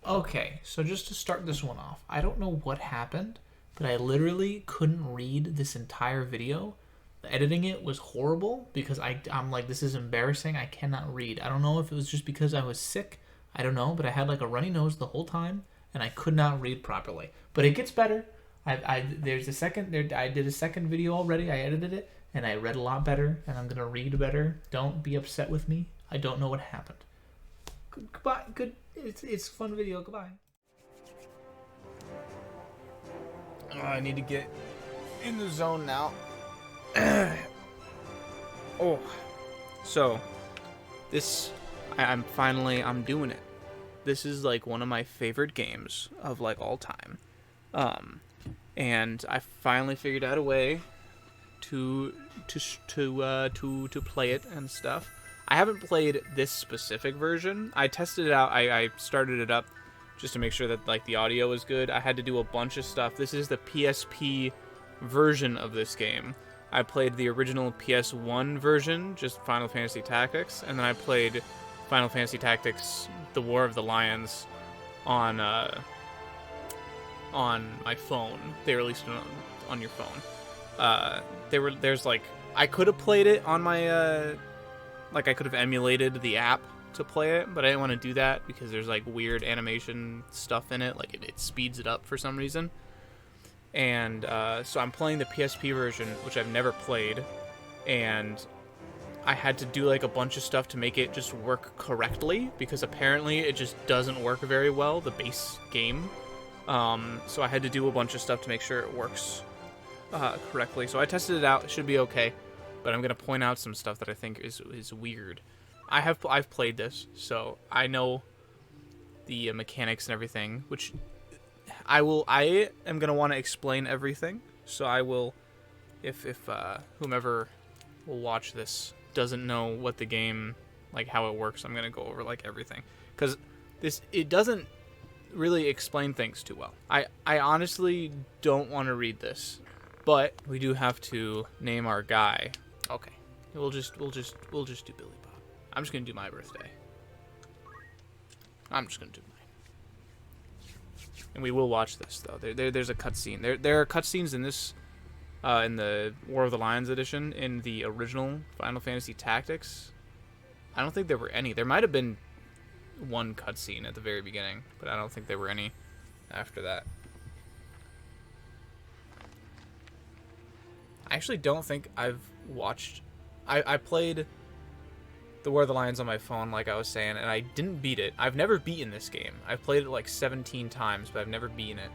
Okay, so just to start this one off, I don't know what happened, but I literally couldn't read this entire video. Editing it was horrible because I'm like, this is embarrassing. I cannot read. I don't know if it was just because I was sick. I don't know, but I had like a runny nose the whole time and I could not read properly. But it gets better. There's a second there. I did a second video already. I edited it and I read a lot better and I'm gonna read better. Don't be upset with me. I don't know what happened. Goodbye. Good. It's a fun video. Goodbye. Oh, I need to get in the zone now. Oh, so this I'm doing it. This is like one of my favorite games of like all time, and I finally figured out a way to play it and stuff. I haven't played this specific version. I tested it out. I started it up just to make sure that like the audio was good. I had to do a bunch of stuff. This is the PSP version of this game. I played the original PS1 version, just Final Fantasy Tactics, and then I played Final Fantasy Tactics: The War of the Lions on my phone. They released it on your phone. There's like I could have played it on my like I could have emulated the app to play it, but I didn't want to do that because there's like weird animation stuff in it. Like it speeds it up for some reason. And so I'm playing the PSP version, which I've never played, and I had to do like a bunch of stuff to make it just work correctly, because apparently it just doesn't work very well, the base game. So I had to do a bunch of stuff to make sure it works correctly. So I tested it out. It should be okay, but I'm going to point out some stuff that I think is weird. I've played this, so I know the mechanics and everything, which I am going to want to explain everything. So I will, if whomever will watch this doesn't know what the game, like how it works, I'm going to go over like everything, because it doesn't really explain things too well. I honestly don't want to read this, but we do have to name our guy. Okay, we'll just do Billy Bob. I'm just gonna do my birthday. I'm just gonna do mine, and we will watch this though. There's a cutscene. There are cutscenes in this, in the War of the Lions edition. In the original Final Fantasy Tactics, I don't think there were any. There might have been one cutscene at the very beginning, but I don't think there were any after that. I actually don't think I've watched. I played the War of the Lions on my phone, like I was saying, and I didn't beat it. I've never beaten this game. I've played it like 17 times, but I've never beaten it.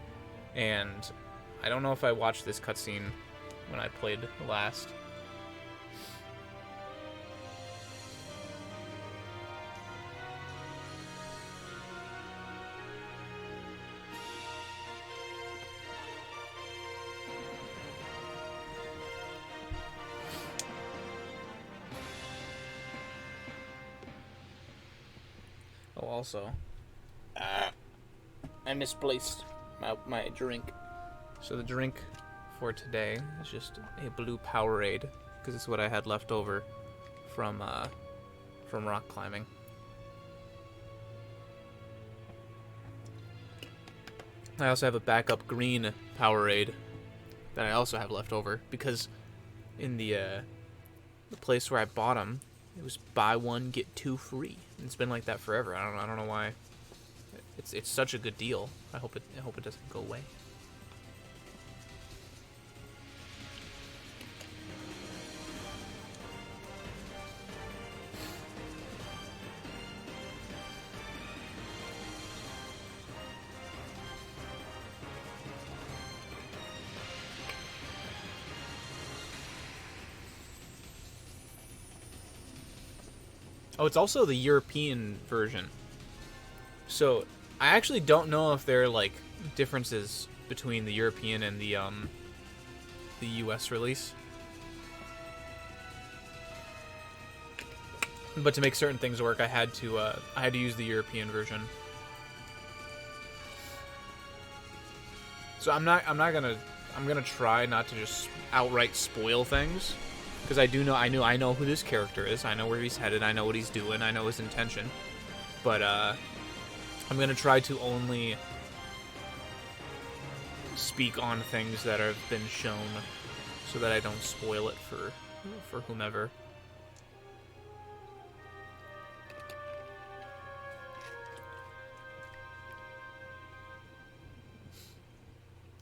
And I don't know if I watched this cutscene when I played last. Oh, also, I misplaced my drink. So the drink for today is just a blue Powerade, because it's what I had left over from rock climbing. I also have a backup green Powerade that I also have left over, because in the place where I bought them, it was buy one get two free. And it's been like that forever. I don't know why. It's such a good deal. I hope it doesn't go away. Oh, it's also the European version. So I actually don't know if there are like differences between the European and the US release. But to make certain things work, I had to use the European version. So I'm gonna try not to just outright spoil things, because I know who this character is. I know where he's headed. I know what he's doing. I know his intention. But I'm going to try to only speak on things that have been shown so that I don't spoil it for whomever.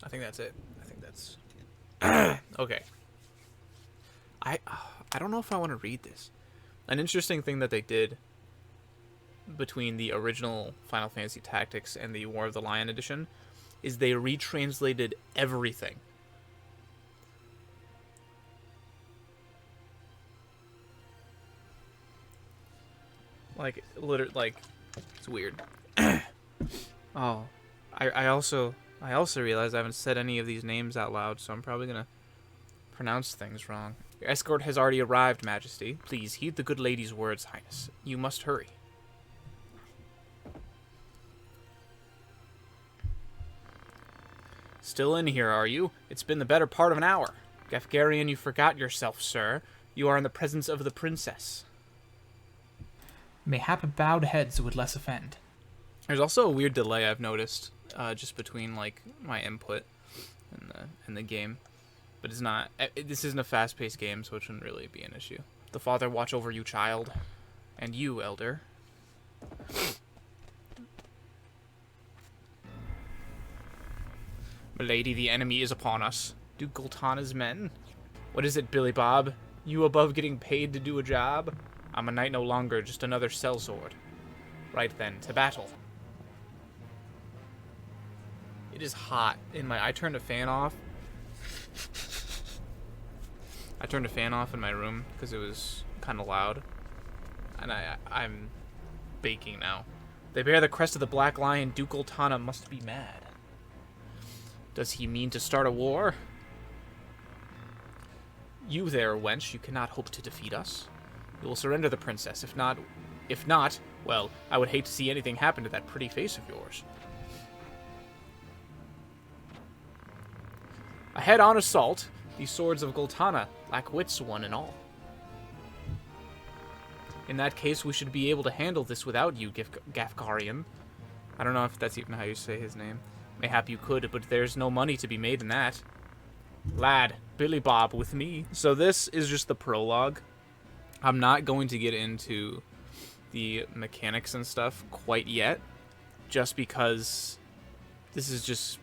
I think that's it. I think that's okay. I don't know if I want to read this. An interesting thing that they did between the original Final Fantasy Tactics and the War of the Lion edition is they retranslated everything. Like, literally, like, it's weird. Oh, I also realized I haven't said any of these names out loud, so I'm probably gonna pronounce things wrong. Your escort has already arrived, Majesty. Please heed the good lady's words, Highness. You must hurry. Still in here, are you? It's been the better part of an hour. Gafgarian, you forgot yourself, sir. You are in the presence of the princess. Mayhap bowed heads would less offend. There's also a weird delay I've noticed, just between like my input and the game, but it's not. This isn't a fast-paced game, so it shouldn't really be an issue. The father watch over you, child, and you, elder. Milady, the enemy is upon us. Duke Gultana's men. What is it, Billy Bob? You above getting paid to do a job? I'm a knight no longer, just another sellsword. Right then, to battle. It is hot in my... I turned a fan off. I turned a fan off in my room because it was kind of loud. And I'm baking now. They bear the crest of the Black Lion. Duke Gultana must be mad. Does he mean to start a war? You there, wench. You cannot hope to defeat us. You will surrender the princess. If not, well, I would hate to see anything happen to that pretty face of yours. A head-on assault. These swords of Gultana lack wits, one and all. In that case, we should be able to handle this without you, Gafgarian. I don't know if that's even how you say his name. Mayhap you could, but there's no money to be made in that. Lad, Billy Bob with me. So this is just the prologue. I'm not going to get into the mechanics and stuff quite yet, just because this is just...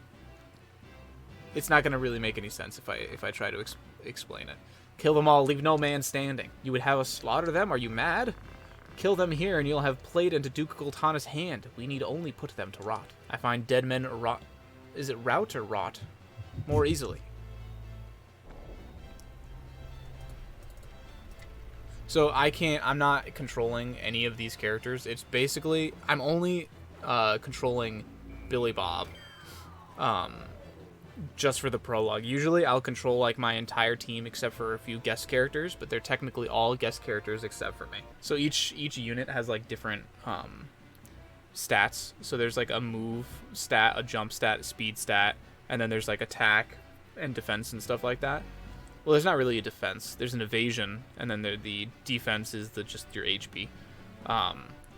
It's not going to really make any sense if I try to explain it. Kill them all, leave no man standing. You would have us slaughter them? Are you mad? Kill them here, and you'll have played into Duke Gultana's hand. We need only put them to rot. I find dead men rot... Is it rout or rot? More easily. So I'm not controlling any of these characters. It's basically, I'm only controlling Billy Bob. Just for the prologue. Usually I'll control like my entire team except for a few guest characters, but they're technically all guest characters except for me. So each unit has like different stats. So there's like a move stat, a jump stat, a speed stat, and then there's like attack and defense and stuff like that. Well, there's not really a defense. There's an evasion, and then the defense is just your HP.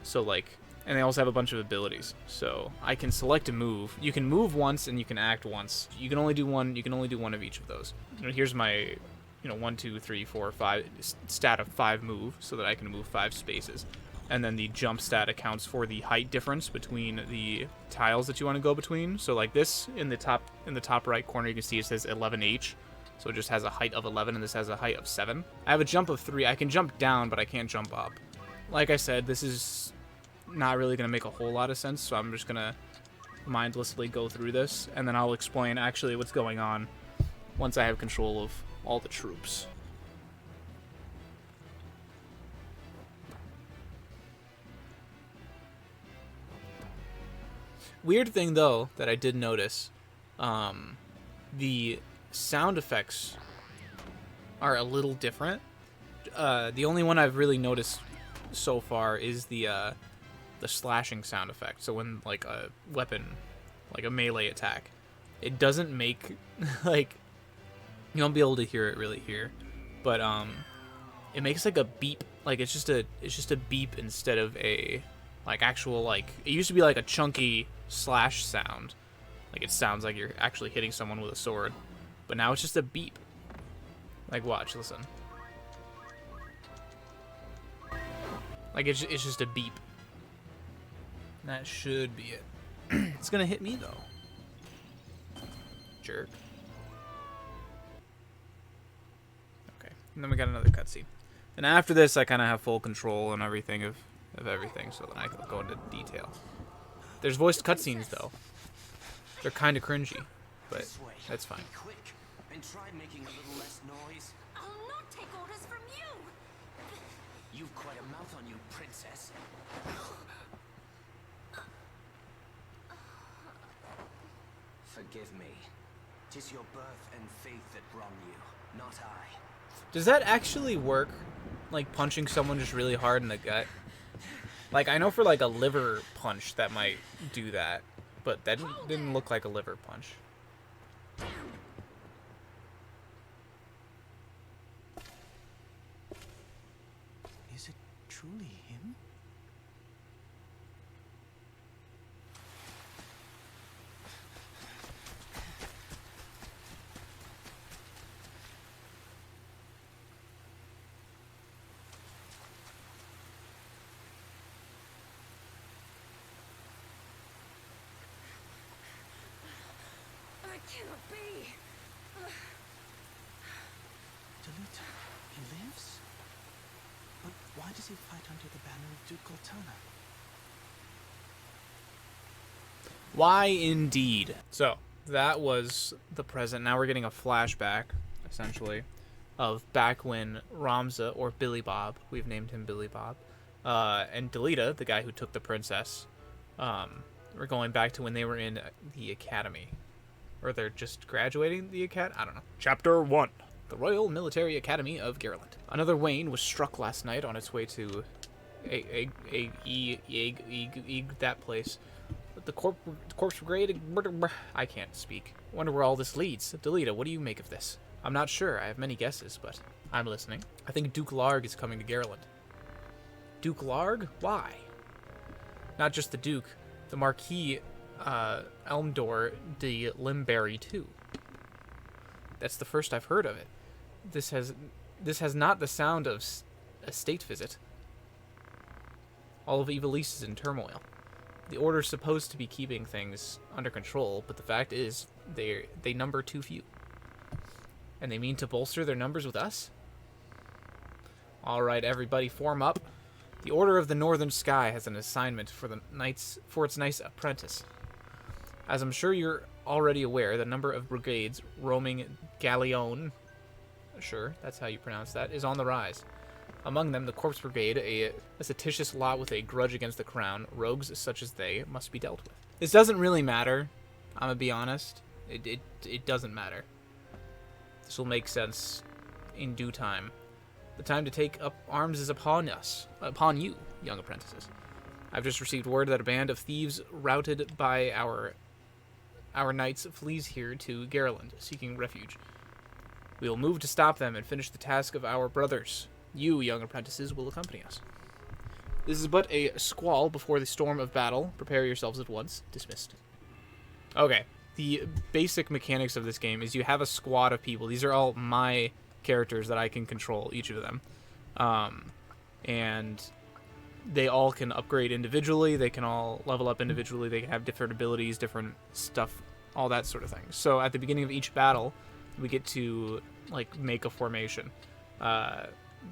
So like, and they also have a bunch of abilities. So I can select a move. You can move once and you can act once. You can only do one. You can only do one of each of those. Here's my, 1, 2, 3, 4, 5 stat of 5 move, so that I can move 5 spaces. And then the jump stat accounts for the height difference between the tiles that you want to go between. So like this in the top right corner, you can see it says 11H. So it just has a height of 11, and this has a height of 7. I have a jump of 3. I can jump down, but I can't jump up. Like I said, this is not really going to make a whole lot of sense, so I'm just going to mindlessly go through this, and then I'll explain actually what's going on once I have control of all the troops. Weird thing, though, that I did notice, the sound effects are a little different. The only one I've really noticed so far is the slashing sound effect. So when like a weapon, like a melee attack, it doesn't make like, you won't be able to hear it really here, but it makes like a beep. Like it's just a beep instead of a Like actual, like, it used to be like a chunky slash sound. Like it sounds like you're actually hitting someone with a sword. But now it's just a beep. Like watch, listen. Like it's just a beep. That should be it. It's gonna hit me though. Jerk. Okay, and then we got another cutscene. And after this, I kind of have full control and everything of everything, so then I can go into detail. There's voiced cutscenes though. They're kind of cringy, but that's fine. Be quick and try making a little less noise. I'll not take orders from you. You've quite a mouth on you, princess. Forgive me. 'Tis your birth and faith that wrong you, not I. Does that actually work? Like punching someone just really hard in the gut? Like I know for like a liver punch that might do that, but that didn't look like a liver punch. Is it truly him? It cannot be. Delita, he lives? But why does he fight under the banner of Duke Cortana? Why indeed? So, that was the present. Now we're getting a flashback, essentially, of back when Ramza, or Billy Bob, we've named him Billy Bob, and Delita, the guy who took the princess, we're going back to when they were in the academy. Or they're just graduating the academy? I don't know. Chapter 1. The Royal Military Academy of Garland. Another Wayne was struck last night on its way to that place. The corpse brigade. I can't speak. Wonder where all this leads. Delita, what do you make of this? I'm not sure. I have many guesses, but I'm listening. I think Duke Larg is coming to Garland. Duke Larg? Why? Not just the Duke. The Marquis Elmdor de Limberry too. That's the first I've heard of it. This has not the sound of a state visit. All of Evilise is in turmoil. The Order's supposed to be keeping things under control, but the fact is they number too few. And they mean to bolster their numbers with us? All right, everybody, form up. The Order of the Northern Sky has an assignment for its nice apprentice. As I'm sure you're already aware, the number of brigades roaming Galleon, sure, that's how you pronounce that, is on the rise. Among them, the Corpse Brigade, a seditious lot with a grudge against the crown. Rogues such as they must be dealt with. This doesn't really matter. I'm gonna be honest. It doesn't matter. This will make sense in due time. The time to take up arms is upon you, young apprentices. I've just received word that a band of thieves routed by our knights flees here to Garland, seeking refuge. We will move to stop them and finish the task of our brothers. You, young apprentices, will accompany us. This is but a squall before the storm of battle. Prepare yourselves at once. Dismissed. Okay. The basic mechanics of this game is you have a squad of people. These are all my characters that I can control, each of them. And they all can upgrade individually. They can all level up individually. They can have different abilities, different stuff, all that sort of thing. So at the beginning of each battle, we get to like make a formation.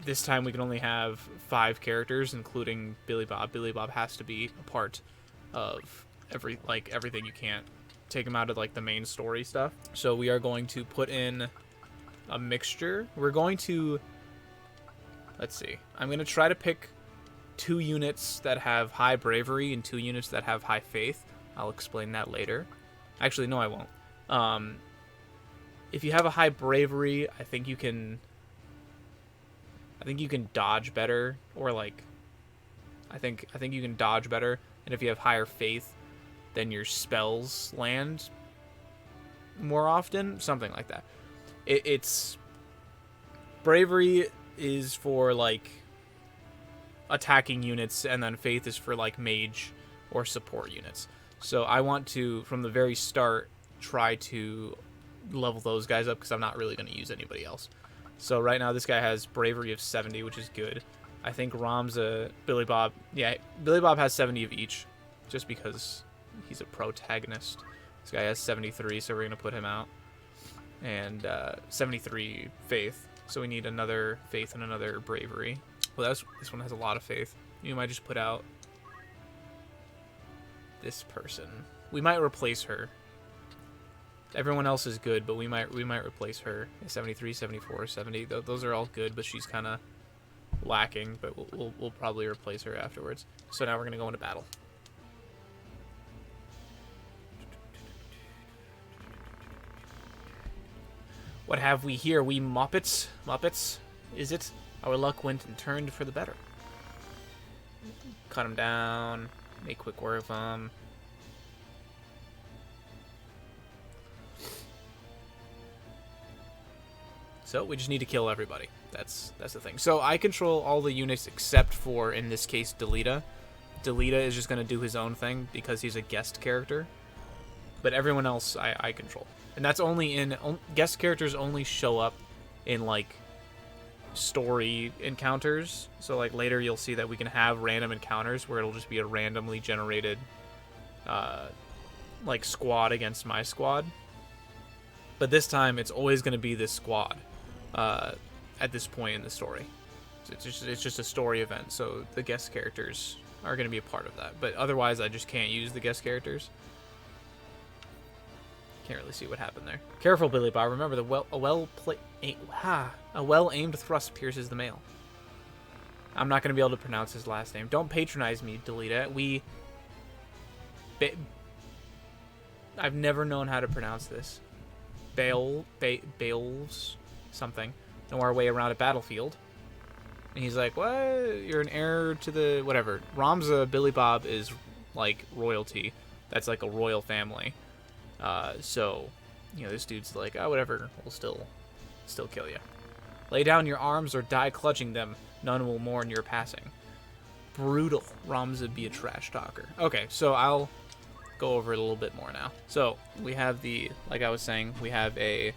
This time we can only have 5 characters, including Billy Bob. Billy Bob has to be a part of everything. You can't take him out of like the main story stuff. So we are going to put in a mixture. We're going to, let's see. I'm going to try to pick 2 units that have high bravery and 2 units that have high faith. I'll explain that later. Actually, no, I won't. If you have a high bravery, I think you can dodge better, or like, I think you can dodge better. And if you have higher faith, then your spells land more often, something like that. It's bravery is for like attacking units, and then faith is for like mage or support units. So I want to, from the very start, try to level those guys up because I'm not really going to use anybody else. So right now this guy has bravery of 70, which is good. I think Ramza, Billy Bob, yeah, Billy Bob has 70 of each, just because he's a protagonist. This guy has 73, so we're going to put him out. And 73 faith, so we need another faith and another bravery. Well, this one has a lot of faith. You might just put out this person. We might replace her. Everyone else is good, but we might replace her. 73, 74, 70. Those are all good, but she's kind of lacking. But we'll probably replace her afterwards. So now we're gonna go into battle. What have we here? We Muppets? Muppets? Is it? Our luck went and turned for the better. Cut him down. Make quick work of him. So we just need to kill everybody. That's the thing. So I control all the units except for, in this case, Delita. Delita is just going to do his own thing because he's a guest character. But everyone else I control. And that's only in... guest characters only show up in, like, story encounters. So, like, later you'll see that we can have random encounters where it'll just be a randomly generated, like, squad against my squad. But this time, it's always going to be this squad at this point in the story. It's just a story event, so the guest characters are going to be a part of that. But otherwise, I just can't use the guest characters. Can't really see what happened there. Careful, Billy Bob. Remember, a well-aimed thrust pierces the mail. I'm not going to be able to pronounce his last name. Don't patronize me, Delita. I've never known how to pronounce this. Bales, something. Know our way around a battlefield. And he's like, what? You're an heir to the... whatever. Ramza, Billy Bob is, like, royalty. That's like a royal family. So, you know, this dude's like, oh, whatever, we'll still kill you. Lay down your arms or die clutching them. None will mourn your passing. Brutal. Ramza be a trash talker. Okay, so I'll go over it a little bit more now. So, we have the, like I was saying, we have a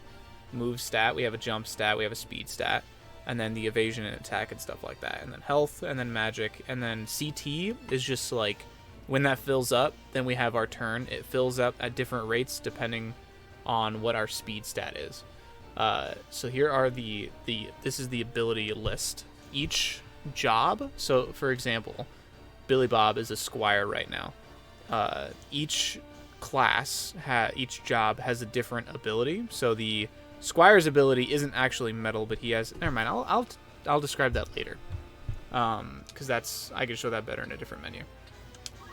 move stat, we have a jump stat, we have a speed stat, and then the evasion and attack and stuff like that, and then health, and then magic, and then CT is just like, when that fills up, then we have our turn. It fills up at different rates depending on what our speed stat is. So here are this is the ability list. Each job, so for example, Billy Bob is a squire right now. Each class, each job has a different ability. So the squire's ability isn't actually metal, but he has, never mind, I'll describe that later. Because I can show that better in a different menu.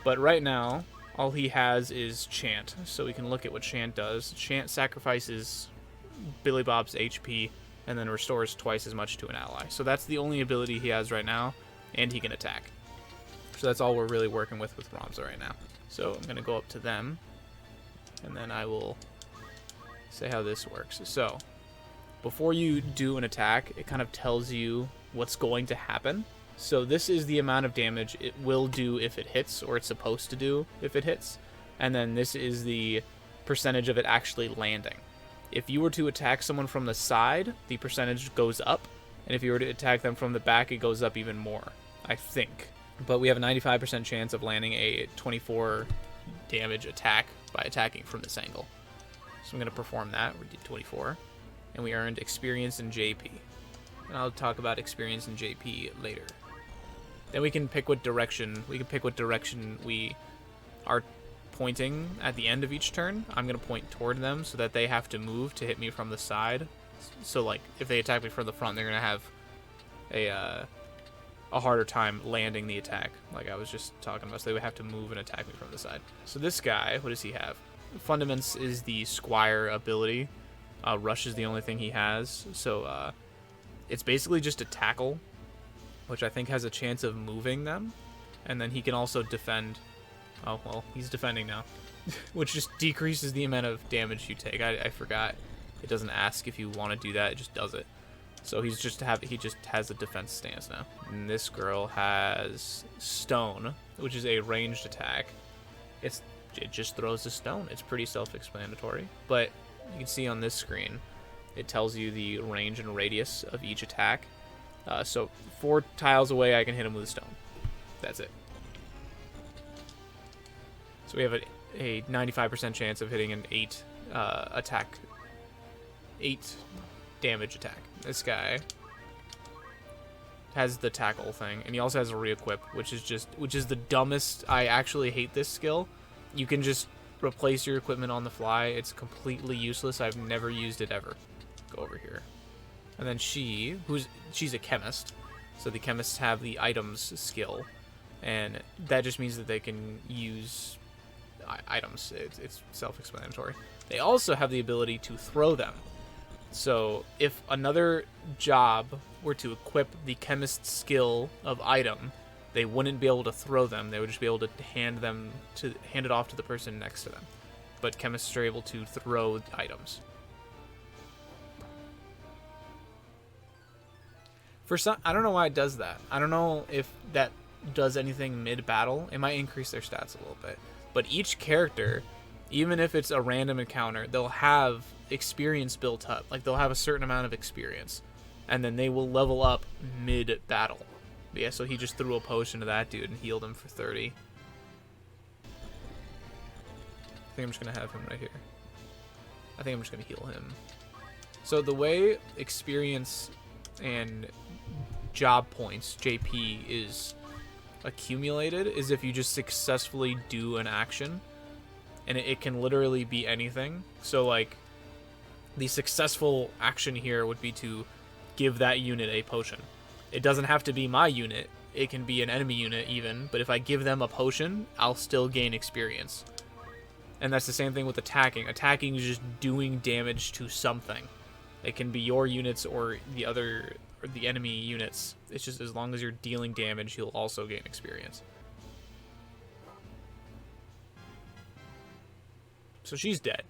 But right now, all he has is Chant, so we can look at what Chant does. Chant sacrifices Billy Bob's HP and then restores twice as much to an ally. So that's the only ability he has right now, and he can attack. So that's all we're really working with Ramza right now. So I'm going to go up to them, and then I will say how this works. So before you do an attack, it kind of tells you what's going to happen. So this is the amount of damage it will do if it hits, or it's supposed to do if it hits. And then this is the percentage of it actually landing. If you were to attack someone from the side, the percentage goes up. And if you were to attack them from the back, it goes up even more, I think. But we have a 95% chance of landing a 24 damage attack by attacking from this angle. So I'm going to perform that. We did 24. And we earned experience in JP. And I'll talk about experience in JP later. Then we can pick what direction we are pointing at the end of each turn. I'm going to point toward them so that they have to move to hit me from the side. So, like, if they attack me from the front, they're going to have a harder time landing the attack, like I was just talking about. So they would have to move and attack me from the side. So this guy, what does he have? Fundaments is the Squire ability. Rush is the only thing he has. So it's basically just a tackle, which I think has a chance of moving them. And then he can also defend. Oh, well, he's defending now. Which just decreases the amount of damage you take. I forgot. It doesn't ask if you want to do that. It just does it. So he just has a defense stance now. And this girl has stone, which is a ranged attack. It just throws a stone. It's pretty self-explanatory. But you can see on this screen, it tells you the range and radius of each attack. So 4 tiles away, I can hit him with a stone. That's it. So we have a 95% chance of hitting an 8 damage attack. This guy has the tackle thing, and he also has a re-equip, which is the dumbest. I actually hate this skill. You can just replace your equipment on the fly. It's completely useless. I've never used it ever. Go over here. And then she's a chemist, so the chemists have the items skill, and that just means that they can use items. It's self-explanatory. They also have the ability to throw them. So if another job were to equip the chemist's skill of item, they wouldn't be able to throw them. They would just be able to hand it off to the person next to them. But chemists are able to throw items. I don't know why it does that. I don't know if that does anything mid-battle. It might increase their stats a little bit. But each character, even if it's a random encounter, they'll have experience built up. Like, they'll have a certain amount of experience. And then they will level up mid-battle. Yeah, so he just threw a potion to that dude and healed him for 30. I think I'm just going to have him right here. I think I'm just going to heal him. So the way experience and job points, JP, is accumulated is if you just successfully do an action. And it can literally be anything. So, like, the successful action here would be to give that unit a potion. It doesn't have to be my unit. It can be an enemy unit even. But if I give them a potion, I'll still gain experience. And that's the same thing with attacking. Attacking is just doing damage to something. It can be your units or the enemy units. It's just as long as you're dealing damage, you'll also gain experience. So she's dead.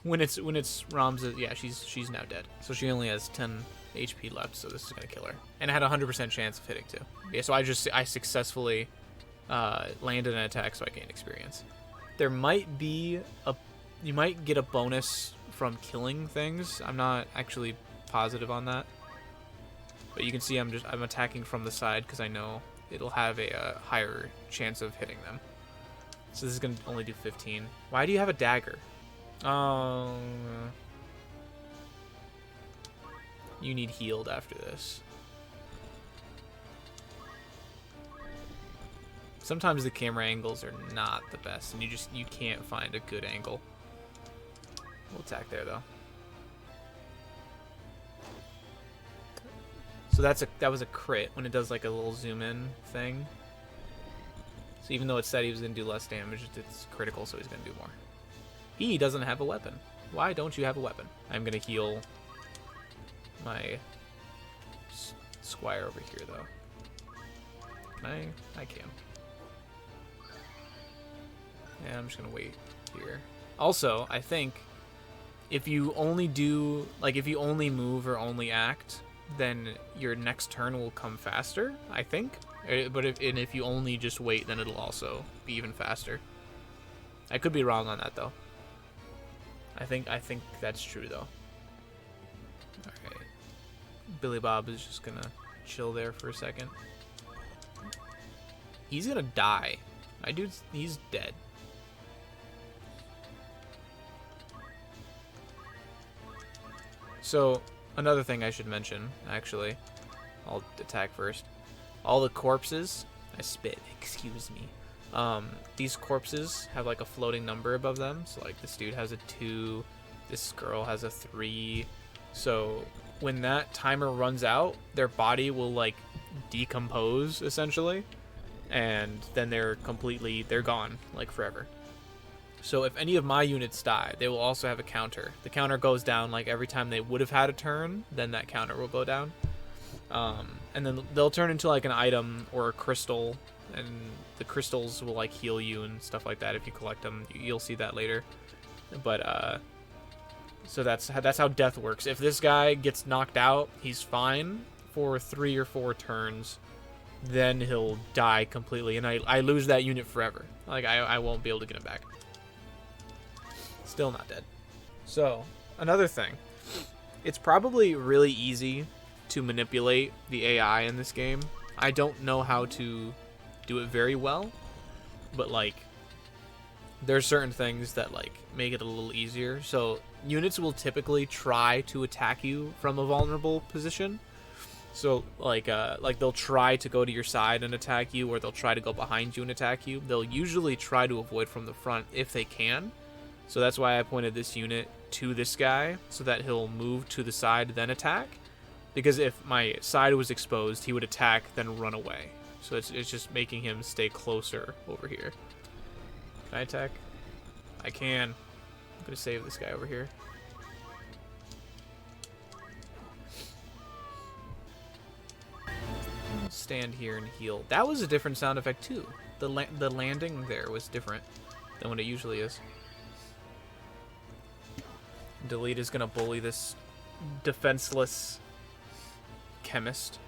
when it's Ramza, yeah, she's now dead. So she only has 10 HP left, so this is gonna kill her. And it had a 100% chance of hitting too. Yeah, so I successfully landed an attack, so I gained experience. There might be you might get a bonus from killing things. I'm not actually positive on that. But you can see I'm attacking from the side because I know it'll have a higher chance of hitting them. So this is going to only do 15. Why do you have a dagger? Oh. You need healed after this. Sometimes the camera angles are not the best, and you can't find a good angle. We'll attack there though. So that was a crit when it does like a little zoom in thing. So even though it said he was going to do less damage, it's critical, so he's going to do more. He doesn't have a weapon. Why don't you have a weapon? I'm going to heal my squire over here, though. Can I can. Yeah, I'm just going to wait here. Also, I think if you only move or only act, then your next turn will come faster, I think. But if you only just wait, then it'll also be even faster. I could be wrong on that though. I think that's true though. Alright. Billy Bob is just gonna chill there for a second. He's gonna die. My dude's he's dead. So another thing I should mention, actually, I'll attack first. All the corpses, I spit, excuse me. These corpses have like a floating number above them. So like this dude has a 2, this girl has a 3. So when that timer runs out, their body will like decompose essentially. And then they're gone, like forever. So if any of my units die, they will also have a counter. The counter goes down like every time they would have had a turn, then that counter will go down. And then they'll turn into like an item or a crystal, and the crystals will like heal you and stuff like that if you collect them. You'll see that later. But So that's how death works. If this guy gets knocked out, he's fine for 3 or 4 turns. Then he'll die completely, and I lose that unit forever. Like, I won't be able to get him back. Still not dead. So, another thing. It's probably really easy to manipulate the AI in this game. I don't know how to do it very well, but, like, there's certain things that, like, make it a little easier. So, units will typically try to attack you from a vulnerable position. So, like they'll try to go to your side and attack you, or they'll try to go behind you and attack you. They'll usually try to avoid from the front if they can. So that's why I pointed this unit to this guy, so that he'll move to the side, then attack. Because if my side was exposed, he would attack, then run away. So it's just making him stay closer over here. Can I attack? I can. I'm going to save this guy over here. Stand here and heal. That was a different sound effect too. The landing there was different than what it usually is. Delete is gonna bully this defenseless chemist.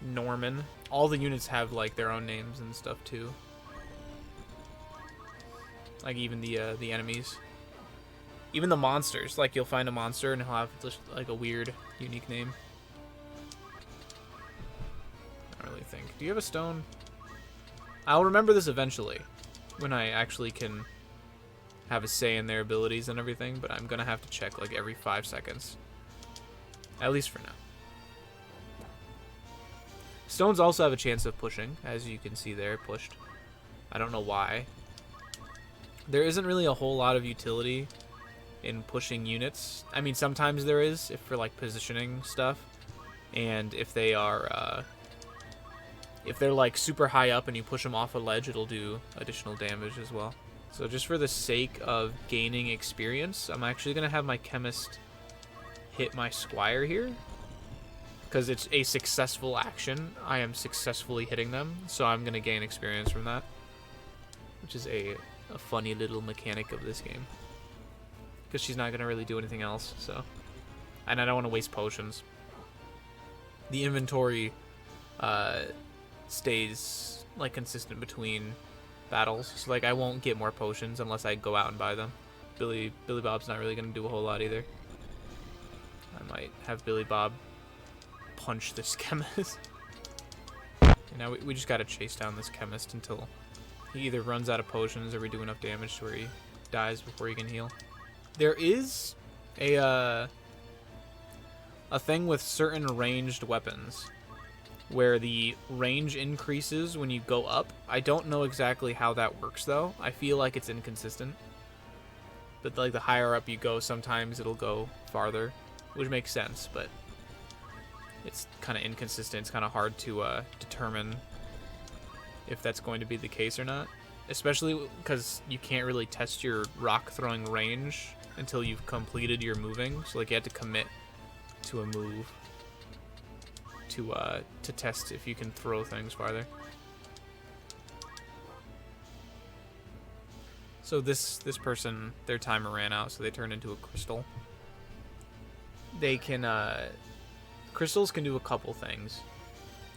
Norman. All the units have like their own names and stuff too. Like even the enemies. Even the monsters, like you'll find a monster and he'll have just like a weird, unique name. I don't really think. Do you have a stone? I'll remember this eventually, when I actually can have a say in their abilities and everything, but I'm gonna have to check like every 5 seconds. At least for now. Stones also have a chance of pushing, as you can see there, pushed. I don't know why. There isn't really a whole lot of utility in pushing units. I mean, sometimes there is, if for like positioning stuff, and if they are if they're like super high up and you push them off a ledge, it'll do additional damage as well. So just for the sake of gaining experience, I'm actually gonna have my chemist hit my squire here, because it's a successful action. I am successfully hitting them, so I'm gonna gain experience from that, which is a funny little mechanic of this game. Because she's not going to really do anything else, so. And I don't want to waste potions. The inventory stays, like, consistent between battles. So, like, I won't get more potions unless I go out and buy them. Billy Bob's not really going to do a whole lot either. I might have Billy Bob punch this chemist. Okay, now we just got to chase down this chemist until he either runs out of potions or we do enough damage to where he dies before he can heal. There is a thing with certain ranged weapons where the range increases when you go up. I don't know exactly how that works though. I feel like it's inconsistent. But like the higher up you go, sometimes it'll go farther, which makes sense, but it's kind of inconsistent. It's kind of hard to determine if that's going to be the case or not. Especially because you can't really test your rock throwing range until you've completed your moving. So like you have to commit to a move to test if you can throw things farther. So this person, their timer ran out, so they turned into a crystal. They can crystals can do a couple things.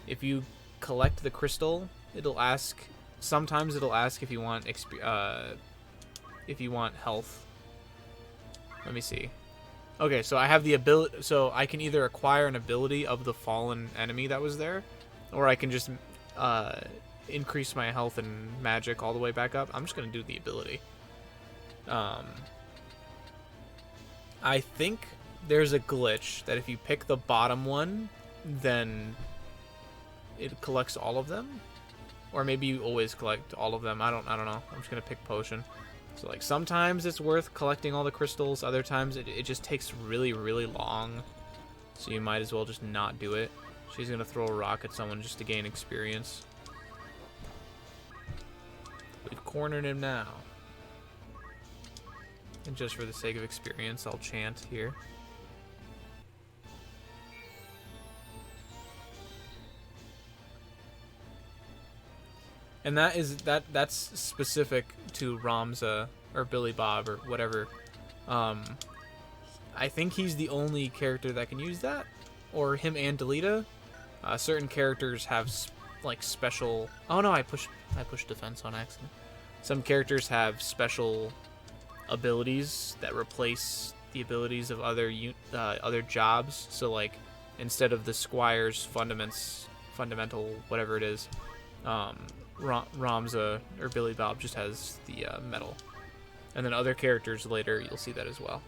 If you collect the crystal, it'll ask. Sometimes it'll ask if you want health. Let me see. Okay, so I have the ability. So I can either acquire an ability of the fallen enemy that was there, or I can just increase my health and magic all the way back up. I'm just gonna do the ability. I think there's a glitch that if you pick the bottom one, then it collects all of them. Or maybe you always collect all of them. I don't know. I'm just gonna pick potion. So like sometimes it's worth collecting all the crystals. Other times it just takes really, really long. So you might as well just not do it. She's gonna throw a rock at someone just to gain experience. We've cornered him now. And just for the sake of experience, I'll chant here. And that's specific to Ramza or Billy Bob or whatever. I think he's the only character that can use that, or him and Delita. Certain characters have like special. Oh no, I pushed defense on accident. Some characters have special abilities that replace the abilities of other jobs. So like instead of the Squire's fundamental whatever it is, Ramza or Billy Bob just has the metal. And then other characters later, you'll see that as well.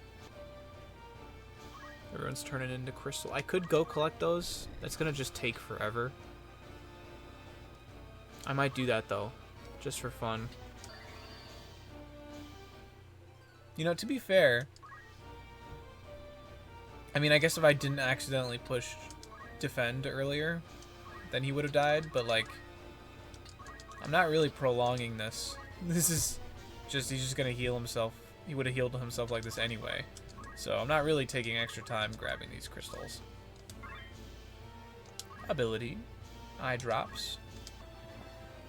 Everyone's turning into crystal. I could go collect those. That's going to just take forever. I might do that, though. Just for fun. You know, to be fair... I mean, I guess if I didn't accidentally push defend earlier, then he would have died. But, like... I'm not really prolonging this. This is... he's just going to heal himself. He would have healed himself like this anyway. So I'm not really taking extra time grabbing these crystals. Ability. Eye drops.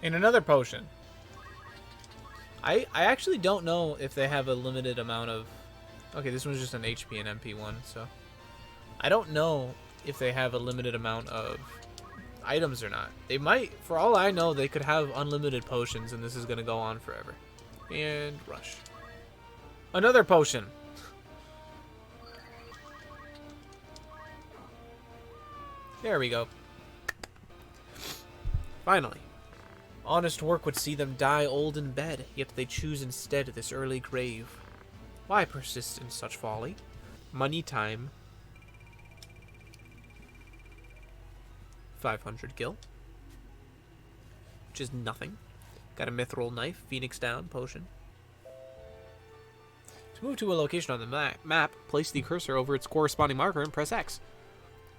And another potion. I actually don't know if they have a limited amount of... Okay, this one's just an HP and MP one, so... I don't know if they have a limited amount of items or not. They might. For all I know, they could have unlimited potions, and this is going to go on forever. And rush. Another potion. There we go. Finally. Honest work would see them die old in bed, yet they choose instead this early grave. Why persist in such folly? Money time. 500 gil. Which is nothing. Got a mithril knife, phoenix down, potion. To move to a location on the map, place the cursor over its corresponding marker and press X.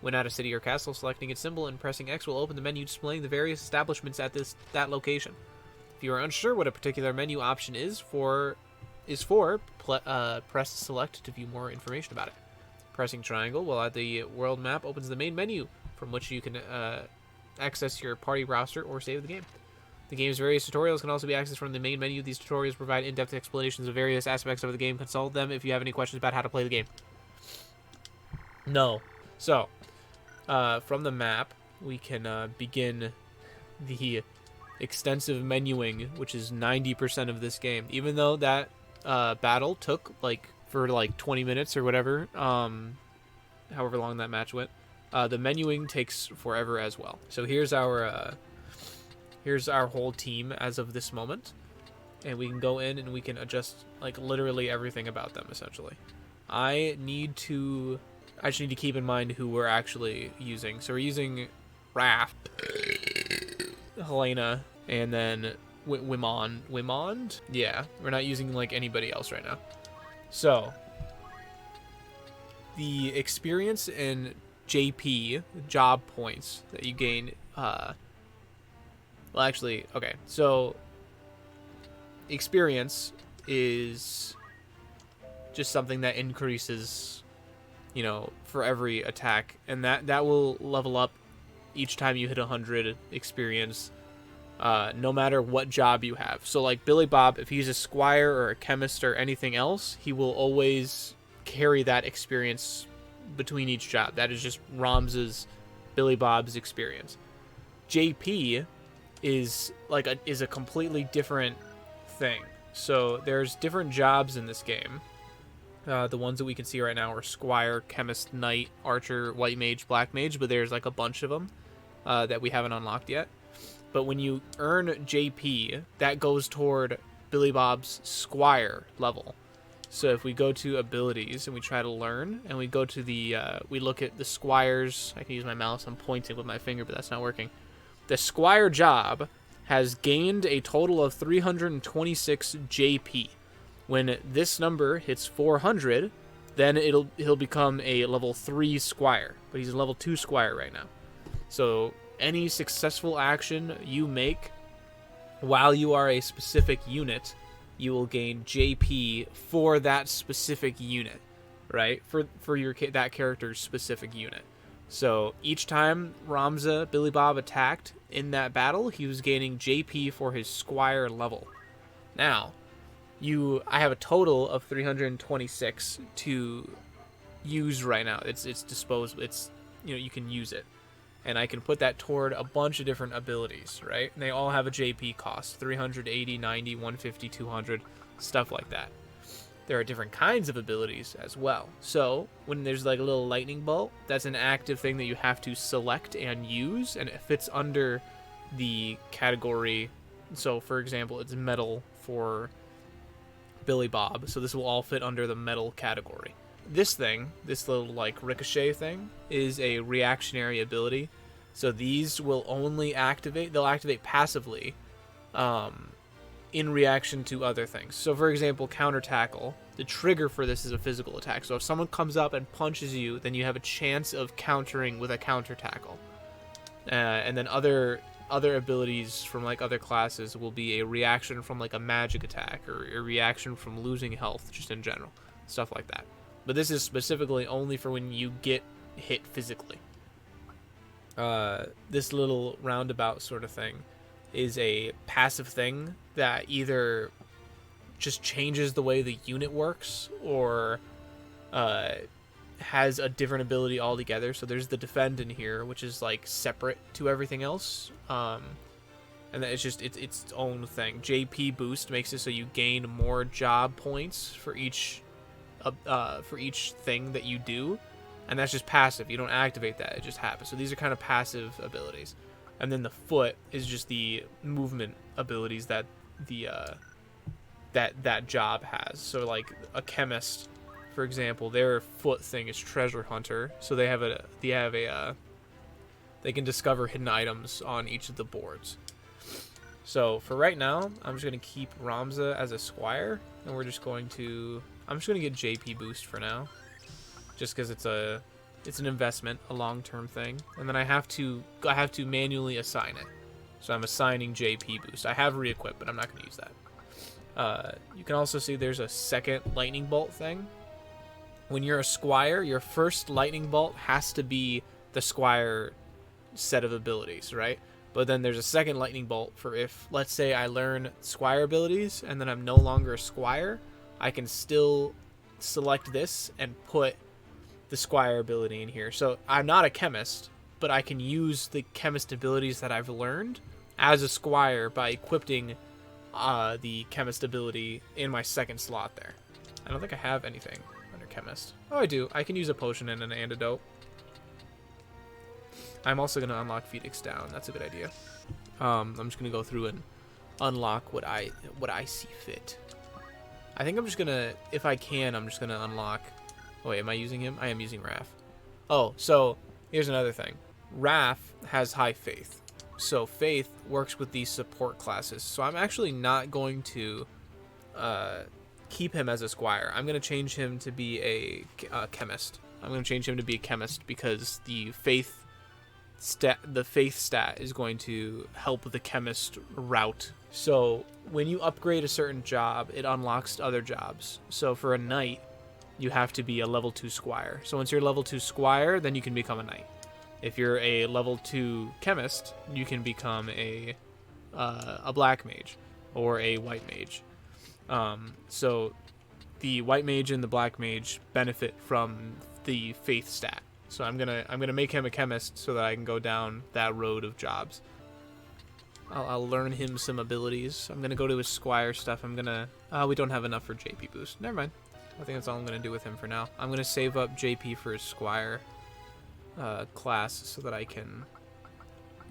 When at a city or castle, selecting its symbol and pressing X will open the menu displaying the various establishments at that location. If you are unsure what a particular menu option is, press select to view more information about it. Pressing triangle while at the world map opens the main menu, from which you can access your party roster or save the game. The game's various tutorials can also be accessed from the main menu. These tutorials provide in-depth explanations of various aspects of the game. Consult them if you have any questions about how to play the game. No. So, from the map, we can begin the extensive menuing, which is 90% of this game. Even though that battle took for 20 minutes or whatever, however long that match went, the menuing takes forever as well. So here's our whole team as of this moment, and we can go in and we can adjust literally everything about them essentially. I just need to keep in mind who we're actually using. So we're using Raph, Helena, and then Wimond. Yeah, we're not using anybody else right now. So the experience in JP job points that you gain. Well, actually, okay. So experience is just something that increases, for every attack, and that will level up each time you hit 100 experience, no matter what job you have. So Billy Bob, if he's a squire or a chemist or anything else, he will always carry that experience between each job. That is just Ramza's, Billy Bob's experience. JP is a completely different thing. So there's different jobs in this game. The ones that we can see right now are Squire, Chemist, Knight, Archer, White Mage, Black Mage, but there's a bunch of them that we haven't unlocked yet. But when you earn JP, that goes toward Billy Bob's Squire level. So if we go to abilities and we try to learn, and we go to we look at the Squires. I can use my mouse, I'm pointing with my finger, but that's not working. The Squire job has gained a total of 326 JP. When this number hits 400, then he'll become a level 3 Squire, but he's a level 2 Squire right now. So any successful action you make while you are a specific unit, you will gain JP for that specific unit, right? For that character's specific unit. So each time Ramza, Billy Bob, attacked in that battle, he was gaining JP for his Squire level. Now, I have a total of 326 to use right now. It's disposable. It's, you can use it. And I can put that toward a bunch of different abilities, right? And they all have a JP cost, 380, 90, 150, 200, stuff like that. There are different kinds of abilities as well. So when there's like a little lightning bolt, that's an active thing that you have to select and use, and it fits under the category. So for example, it's metal for Billy Bob, so this will all fit under the metal category. This little like ricochet thing, is a reactionary ability. So these will only activate, they'll activate passively in reaction to other things. So for example, counter tackle, the trigger for this is a physical attack. So if someone comes up and punches you, then you have a chance of countering with a counter tackle. And then other abilities from like other classes will be a reaction from like a magic attack, or a reaction from losing health, just in general, stuff like that. But this is specifically only for when you get hit physically. This little roundabout sort of thing is a passive thing that either just changes the way the unit works, or has a different ability altogether. So there's the defend in here, which is like separate to everything else. And then it's just its own thing. JP boost makes it so you gain more job points for each thing that you do, and that's just passive. You don't activate that, it just happens. So these are kind of passive abilities. And then the foot is just the movement abilities that the that job has. So like a chemist, for example, their foot thing is treasure hunter, so they can discover hidden items on each of the boards. So for right now, I'm just going to keep Ramza as a Squire, and I'm just going to get JP boost for now, just because it's an investment, a long-term thing, and then I have to manually assign it. So I'm assigning JP boost. I have re-equip, but I'm not going to use that. You can also see there's a second lightning bolt thing. When you're a Squire, your first lightning bolt has to be the Squire set of abilities, right? But then there's a second lightning bolt for if, let's say, I learn Squire abilities and then I'm no longer a Squire, I can still select this and put the Squire ability in here. So I'm not a chemist, but I can use the chemist abilities that I've learned as a Squire by equipping the chemist ability in my second slot there. I don't think I have anything under chemist. Oh, I do. I can use a potion and an antidote. I'm also going to unlock Phoenix Down. That's a good idea. I'm just going to go through and unlock what I see fit. I think I'm just going to, if I can, I'm just going to unlock... Oh, wait, am I using him? I am using Raph. Oh, so here's another thing. Raph has high faith. So faith works with these support classes. So I'm actually not going to keep him as a Squire. I'm going to change him to be a chemist. I'm going to change him to be a chemist because the faith stat is going to help the chemist route. So when you upgrade a certain job, it unlocks other jobs. So for a knight, you have to be a level 2 Squire. So once you're a level 2 Squire, then you can become a knight. If you're a level 2 chemist, you can become a black mage or a white mage. So the white mage and the black mage benefit from the faith stat. So I'm gonna make him a chemist so that I can go down that road of jobs. I'll learn him some abilities. I'm gonna go to his Squire stuff. We don't have enough for JP boost. Never mind. I think that's all I'm gonna do with him for now. I'm gonna save up JP for his Squire class so that I can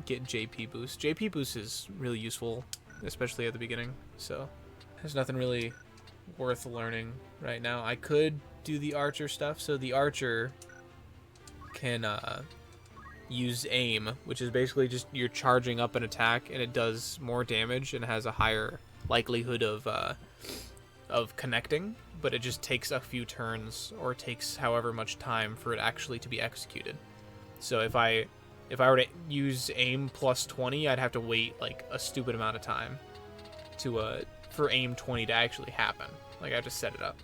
get JP boost. JP boost is really useful, especially at the beginning. So there's nothing really worth learning right now. I could do the archer stuff. So the archer can use aim, which is basically just you're charging up an attack and it does more damage and has a higher likelihood of connecting, but it just takes a few turns or takes however much time for it actually to be executed. So if I were to use aim plus 20, I'd have to wait like a stupid amount of time to for aim 20 to actually happen. Like I have to set it up,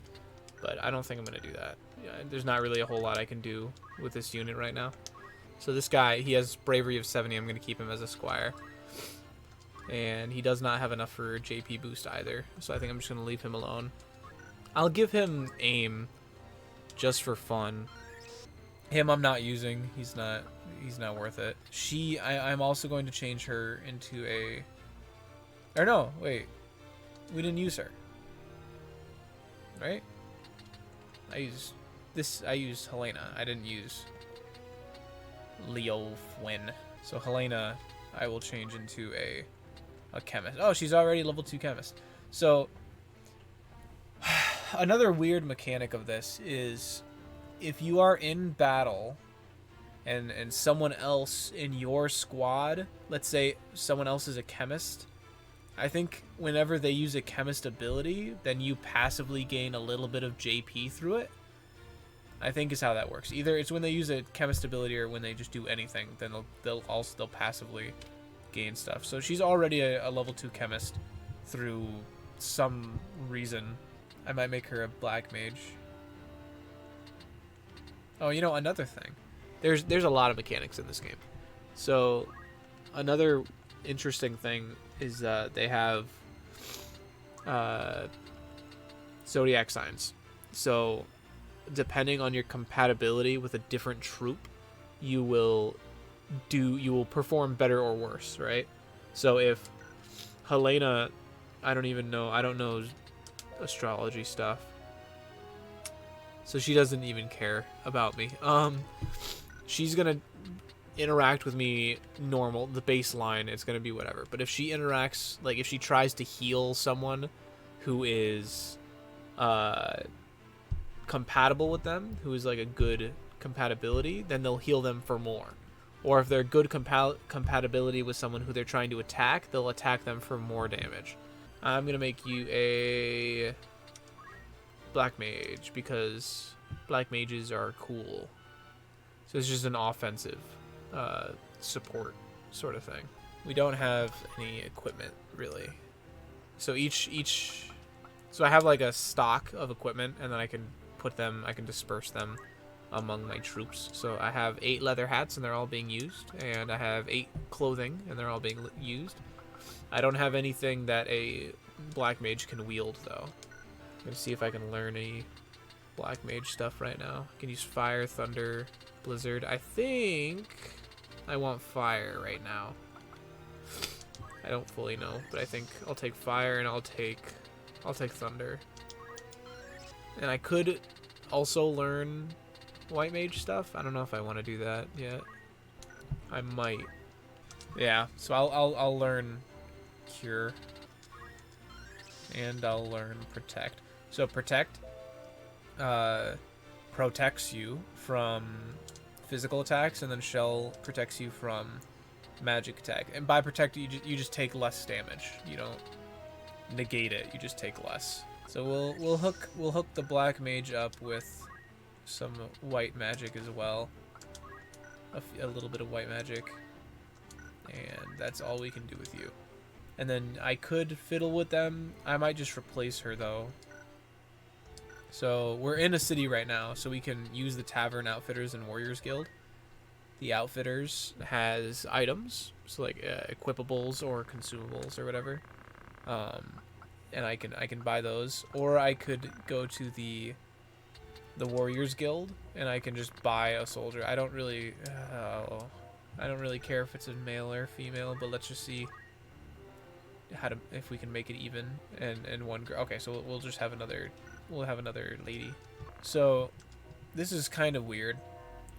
but I don't think I'm gonna do that. Yeah, there's not really a whole lot I can do with this unit right now. So this guy, he has bravery of 70. I'm going to keep him as a squire. And he does not have enough for JP boost either. So I think I'm just going to leave him alone. I'll give him aim just for fun. Him I'm not using. He's not worth it. I'm also going to change her into a... Or no, wait. We didn't use her. Right? I used Helena. I didn't use Leo Wynn. So Helena, I will change into a chemist. Oh, she's already level 2 chemist. So another weird mechanic of this is if you are in battle and someone else in your squad, let's say someone else is a chemist, I think whenever they use a chemist ability, then you passively gain a little bit of JP through it. I think is how that works. Either it's when they use a chemist ability or when they just do anything, then they'll passively gain stuff. So she's already a level 2 chemist through some reason. I might make her a black mage. Oh, you know, another thing. There's a lot of mechanics in this game. So another interesting thing is they have zodiac signs. So depending on your compatibility with a different troop, you will perform better or worse, right? So if Helena, I don't know astrology stuff. So she doesn't even care about me. She's gonna interact with me normal, the baseline, it's gonna be whatever. But if she interacts, like if she tries to heal someone who is compatible with them, who is like a good compatibility, then they'll heal them for more. Or if they're good compatibility with someone who they're trying to attack, they'll attack them for more damage. I'm gonna make you a black mage because black mages are cool. So it's just an offensive support sort of thing. We don't have any equipment really. So so I have like a stock of equipment, and then I can disperse them among my troops. So I have 8 leather hats and they're all being used, and I have 8 clothing and they're all being used. I don't have anything that a black mage can wield though. I'm gonna see if I can learn any black mage stuff right now. I can use fire, thunder, blizzard. I think I want fire right now. I don't fully know, but I think I'll take fire and I'll take thunder. And I could also learn white mage stuff. I don't know if I want to do that yet. I might. Yeah, so I'll learn cure and I'll learn protect. So protect protects you from physical attacks, and then shell protects you from magic attack. And by protect, you just take less damage. You don't negate it. You just take less. So we'll hook the black mage up with some white magic as well. A little bit of white magic, and that's all we can do with you. And then I could fiddle with them. I might just replace her though. So we're in a city right now, so we can use the Tavern Outfitters and Warriors Guild. The Outfitters has items, so like equipables or consumables or whatever, and I can buy those. Or I could go to the Warriors Guild and I can just buy a soldier. I don't really care if it's a male or female, but let's just see if we can make it even and one girl. Okay, so we'll just have another lady. So this is kind of weird.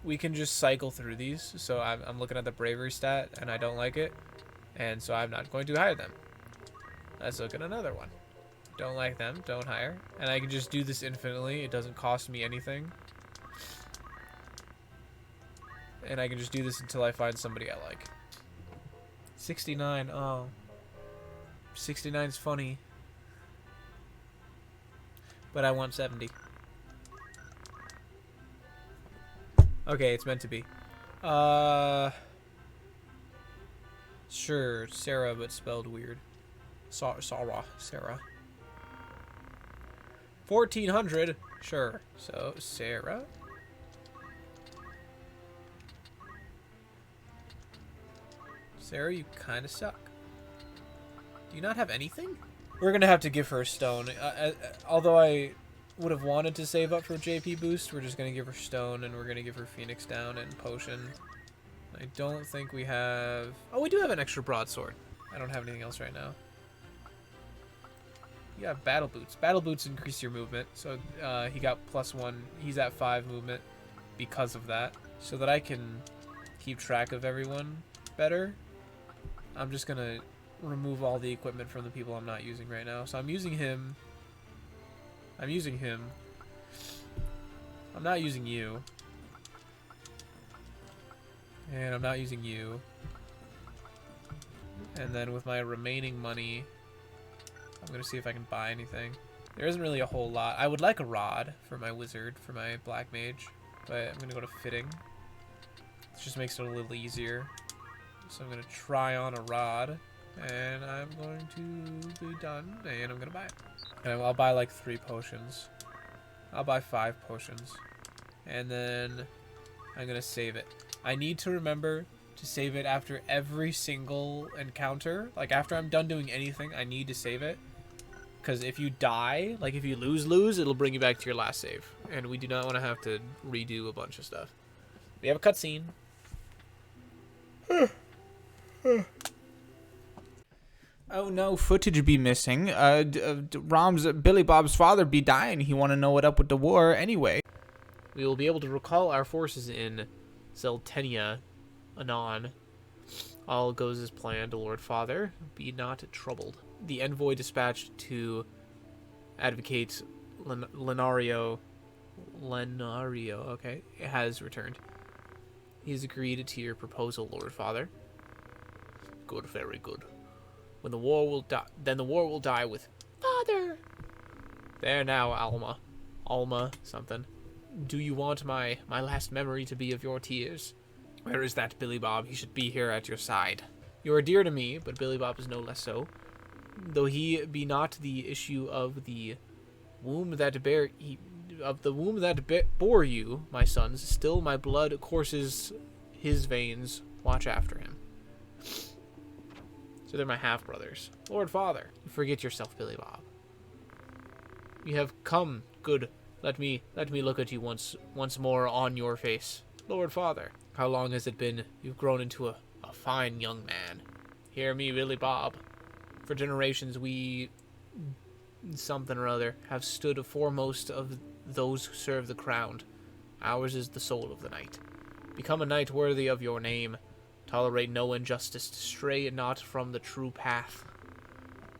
We can just cycle through these. So I'm looking at the bravery stat and I don't like it, and so I'm not going to hire them. Let's look at another one. Don't like them, don't hire. And I can just do this infinitely. It doesn't cost me anything. And I can just do this until I find somebody I like. 69, oh. 69's funny. But I want 70. Okay, it's meant to be. Sure, Sarah, but spelled weird. Sarah. 1400, sure. So, Sarah. Sarah, you kind of suck. Do you not have anything? We're going to have to give her stone. Although I would have wanted to save up for JP boost, we're just going to give her stone, and we're going to give her Phoenix down and potion. I don't think we have... Oh, we do have an extra broadsword. I don't have anything else right now. You have battle boots. Battle boots increase your movement, so he got +1. He's at 5 movement because of that. So that I can keep track of everyone better, I'm just going to remove all the equipment from the people I'm not using right now. So I'm using him. I'm using him. I'm not using you. And I'm not using you. And then with my remaining money, I'm going to see if I can buy anything. There isn't really a whole lot. I would like a rod for my wizard, for my black mage. But I'm going to go to fitting. It just makes it a little easier. So I'm going to try on a rod. And I'm going to be done. And I'm going to buy it. And I'll buy like 3 potions. I'll buy 5 potions. And then I'm going to save it. I need to remember to save it after every single encounter. Like after I'm done doing anything, I need to save it. Because if you die, like if you lose, it'll bring you back to your last save. And we do not want to have to redo a bunch of stuff. We have a cutscene. Oh no, footage be missing. Ramza, Billy Bob's father be dying. He want to know what up with the war anyway. We will be able to recall our forces in Zeltenia anon. All goes as planned, Lord Father. Be not troubled. The envoy dispatched to advocate Lenario, okay, has returned. He has agreed to your proposal, Lord Father. Good, very good. When the war will die, then the war will die with Father. There now, Alma, something. Do you want my last memory to be of your tears? Where is that Billy Bob? He should be here at your side. You are dear to me, but Billy Bob is no less so. Though he be not the issue of the womb that bore you, my sons, still my blood courses his veins. Watch after him. So they're my half-brothers. Lord Father, you forget yourself, Billy Bob. You have come. Good. Let me look at you once more on your face. Lord Father, how long has it been you've grown into a fine young man? Hear me, Billy Bob. For generations we, something or other, have stood foremost of those who serve the crown. Ours is the soul of the knight. Become a knight worthy of your name. Tolerate no injustice. Stray not from the true path.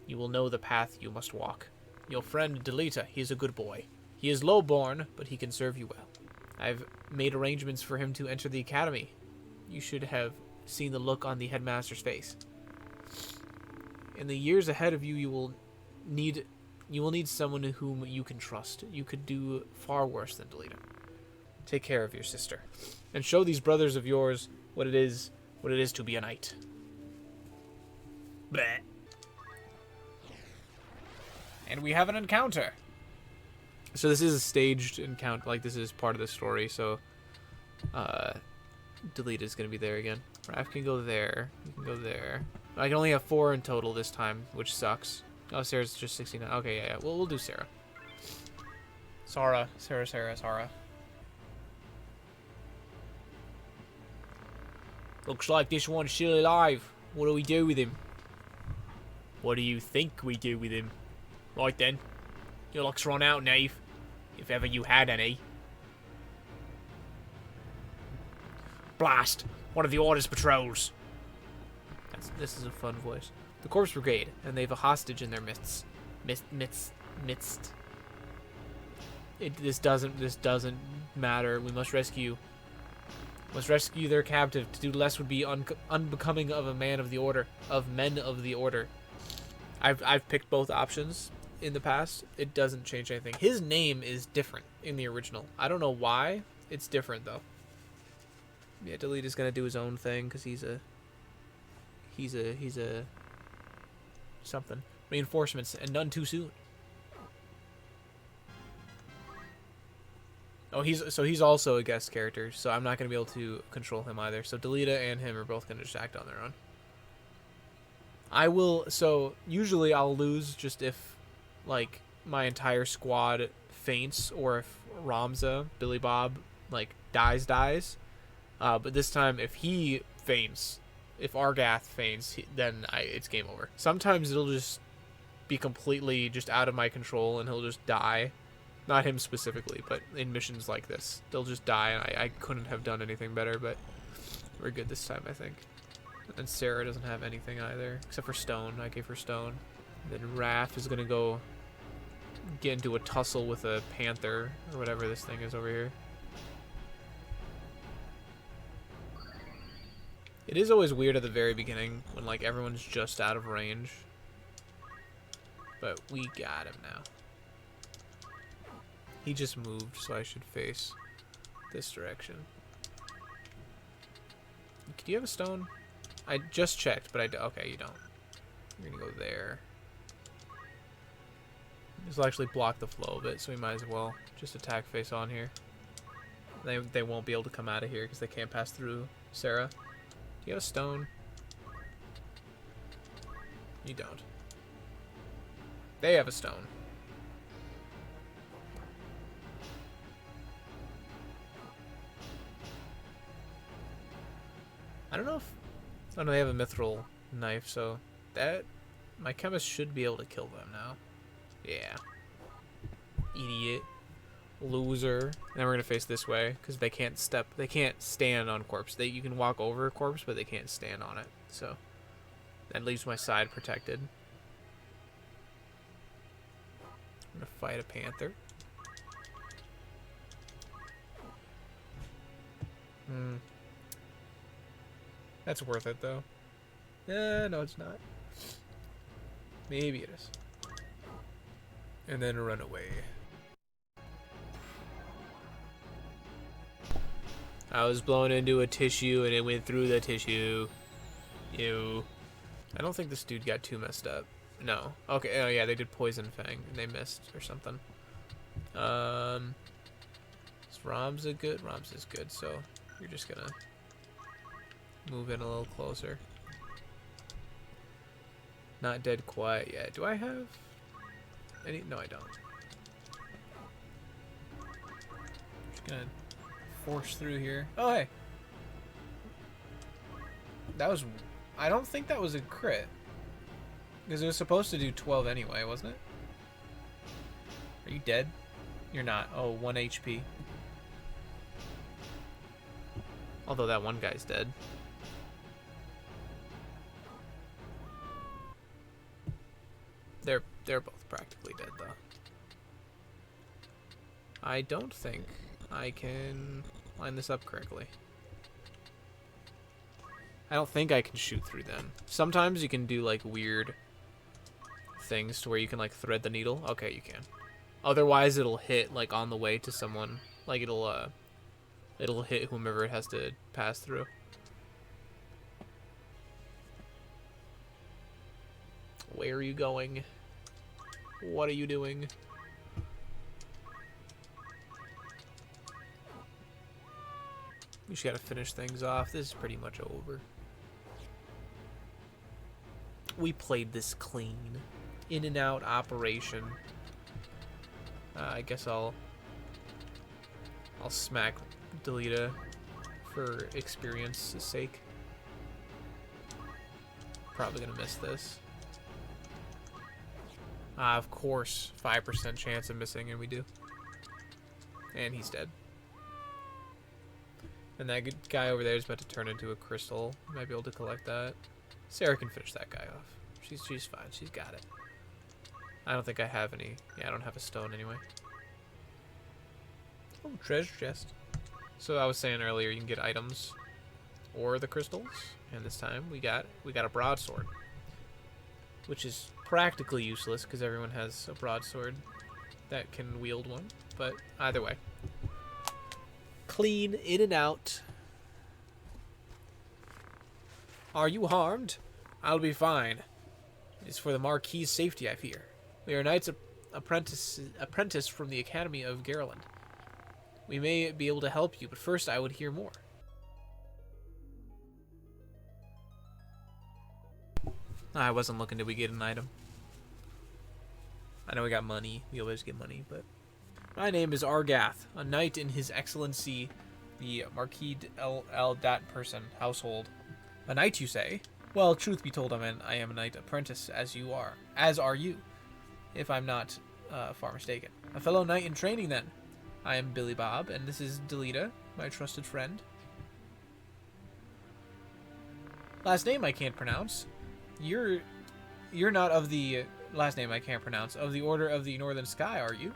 You will know the path you must walk. Your friend Delita, he is a good boy. He is low-born, but he can serve you well. I've made arrangements for him to enter the academy. You should have seen the look on the headmaster's face. In the years ahead of you, you will need someone whom you can trust. You could do far worse than Delita. Take care of your sister, and show these brothers of yours what it is to be a knight. Bleh. And we have an encounter. So this is a staged encounter. Like, this is part of the story. So, Delita is going to be there again. Raph can go there. You can go there. I can only have 4 in total this time, which sucks. Oh, Sarah's just 69. Okay, yeah. We'll do Sarah. Sarah. Looks like this one's still alive. What do we do with him? What do you think we do with him? Right then. Your luck's run out, knave. If ever you had any. Blast! One of the Order's patrols. This is a fun voice. The Corpse Brigade, and they've a hostage in their midst. This doesn't matter. We must rescue their captive. To do less would be unbecoming of a man of the Order. Of men of the Order. I've picked both options in the past. It doesn't change anything. His name is different in the original. I don't know why. It's different though. Yeah, Delita's gonna do his own thing because he's a something. Reinforcements, and none too soon. Oh, he's also a guest character, so I'm not gonna be able to control him either. So Delita and him are both gonna just act on their own. I will. So usually I'll lose just if, like, my entire squad faints or if Ramza, Billy Bob, like dies. But this time, if he faints, if Argath faints, then it's game over. Sometimes it'll just be completely just out of my control and he'll just die. Not him specifically, but in missions like this, they'll just die, and I couldn't have done anything better, but we're good this time, I think. And Sarah doesn't have anything either, except for Stone. I gave her Stone. And then Raph is going to go get into a tussle with a panther, or whatever this thing is over here. It is always weird at the very beginning, when, like, everyone's just out of range. But we got him now. He just moved, so I should face this direction. Do you have a stone? I just checked, but okay, you don't. You're gonna go there. This will actually block the flow of it, so we might as well just attack face on here. They won't be able to come out of here because they can't pass through Sarah. Do you have a stone? You don't. They have a stone. I don't know if... Oh no, they have a mithril knife, so that... My chemist should be able to kill them now. Yeah. Idiot. Loser. And then we're gonna face this way, because they can't stand on corpse. You can walk over a corpse, but they can't stand on it. So, that leaves my side protected. I'm gonna fight a panther. That's worth it, though. No, it's not. Maybe it is. And then run away. I was blown into a tissue and it went through the tissue. Ew. I don't think this dude got too messed up. No. Okay, oh yeah, they did Poison Fang and they missed or something. Is Ramza good? Ramza's good, so you're just gonna move in a little closer. Not dead quite yet. Do I have any? No, I don't. Just gonna force through here. Oh, hey. That was... I don't think that was a crit. Because it was supposed to do 12 anyway, wasn't it? Are you dead? You're not. Oh, 1 HP. Although that one guy's dead. They're both practically dead, though. I don't think I can line this up correctly. I don't think I can shoot through them. Sometimes you can do, like, weird things to where you can, like, thread the needle. Okay, you can. Otherwise, it'll hit, like, on the way to someone. Like, it'll hit whomever it has to pass through. Where are you going? What are you doing? We just gotta finish things off. This is pretty much over. We played this clean. In and out operation. I guess I'll smack Delita for experience's sake. Probably gonna miss this. Of course, 5% chance of missing, and we do. And he's dead. And that guy over there is about to turn into a crystal. Might be able to collect that. Sarah can finish that guy off. She's fine. She's got it. I don't think I have any. Yeah, I don't have a stone anyway. Oh, treasure chest. So I was saying earlier, you can get items or the crystals, and this time we got a broadsword, which is practically useless because everyone has a broadsword that can wield one. But either way, clean in and out. Are you harmed? I'll be fine. It's for the Marquis's safety, I fear. We are knights apprentice from the Academy of Garland. We may be able to help you, but first I would hear more. I wasn't looking. Did we get an item? I know we got money. We always get money, but... My name is Argath, a knight in His Excellency, the Marquis El Dat person household. A knight, you say? Well, truth be told, I am a knight apprentice, as you are. As are you, if I'm not far mistaken. A fellow knight in training, then. I am Billy Bob, and this is Delita, my trusted friend. Last name I can't pronounce. You're not of the... Last name I can't pronounce. Of the Order of the Northern Sky, are you?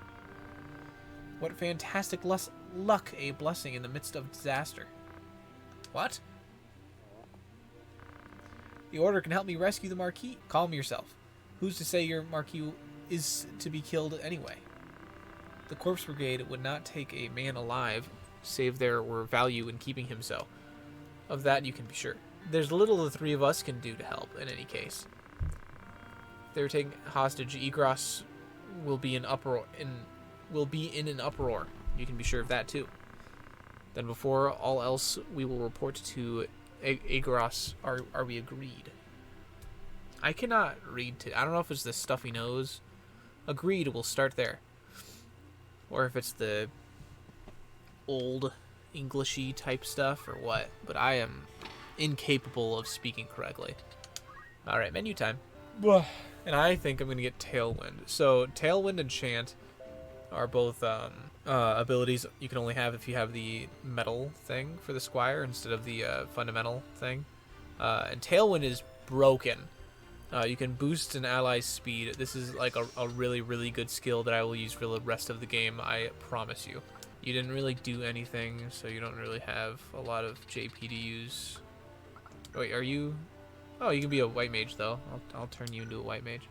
What fantastic luck, a blessing in the midst of disaster. What? The Order can help me rescue the Marquis. Calm yourself. Who's to say your Marquis is to be killed anyway? The Corpse Brigade would not take a man alive, save there were value in keeping him so. Of that you can be sure. There's little the three of us can do to help, in any case. If they were taken hostage, Egros will be in an uproar. You can be sure of that too. Then before all else, we will report to Egros. Are we agreed? I cannot read to... I don't know if it's the stuffy nose. Agreed, we'll start there. Or if it's the old Englishy type stuff or what. But I am incapable of speaking correctly. Alright, menu time. And I think I'm going to get Tailwind. So, Tailwind and Chant are both abilities you can only have if you have the metal thing for the Squire instead of the fundamental thing. And Tailwind is broken. You can boost an ally's speed. This is like a really, really good skill that I will use for the rest of the game, I promise you. You didn't really do anything, so you don't really have a lot of JP to use. Wait, are you... Oh, you can be a white mage, though. I'll turn you into a white mage.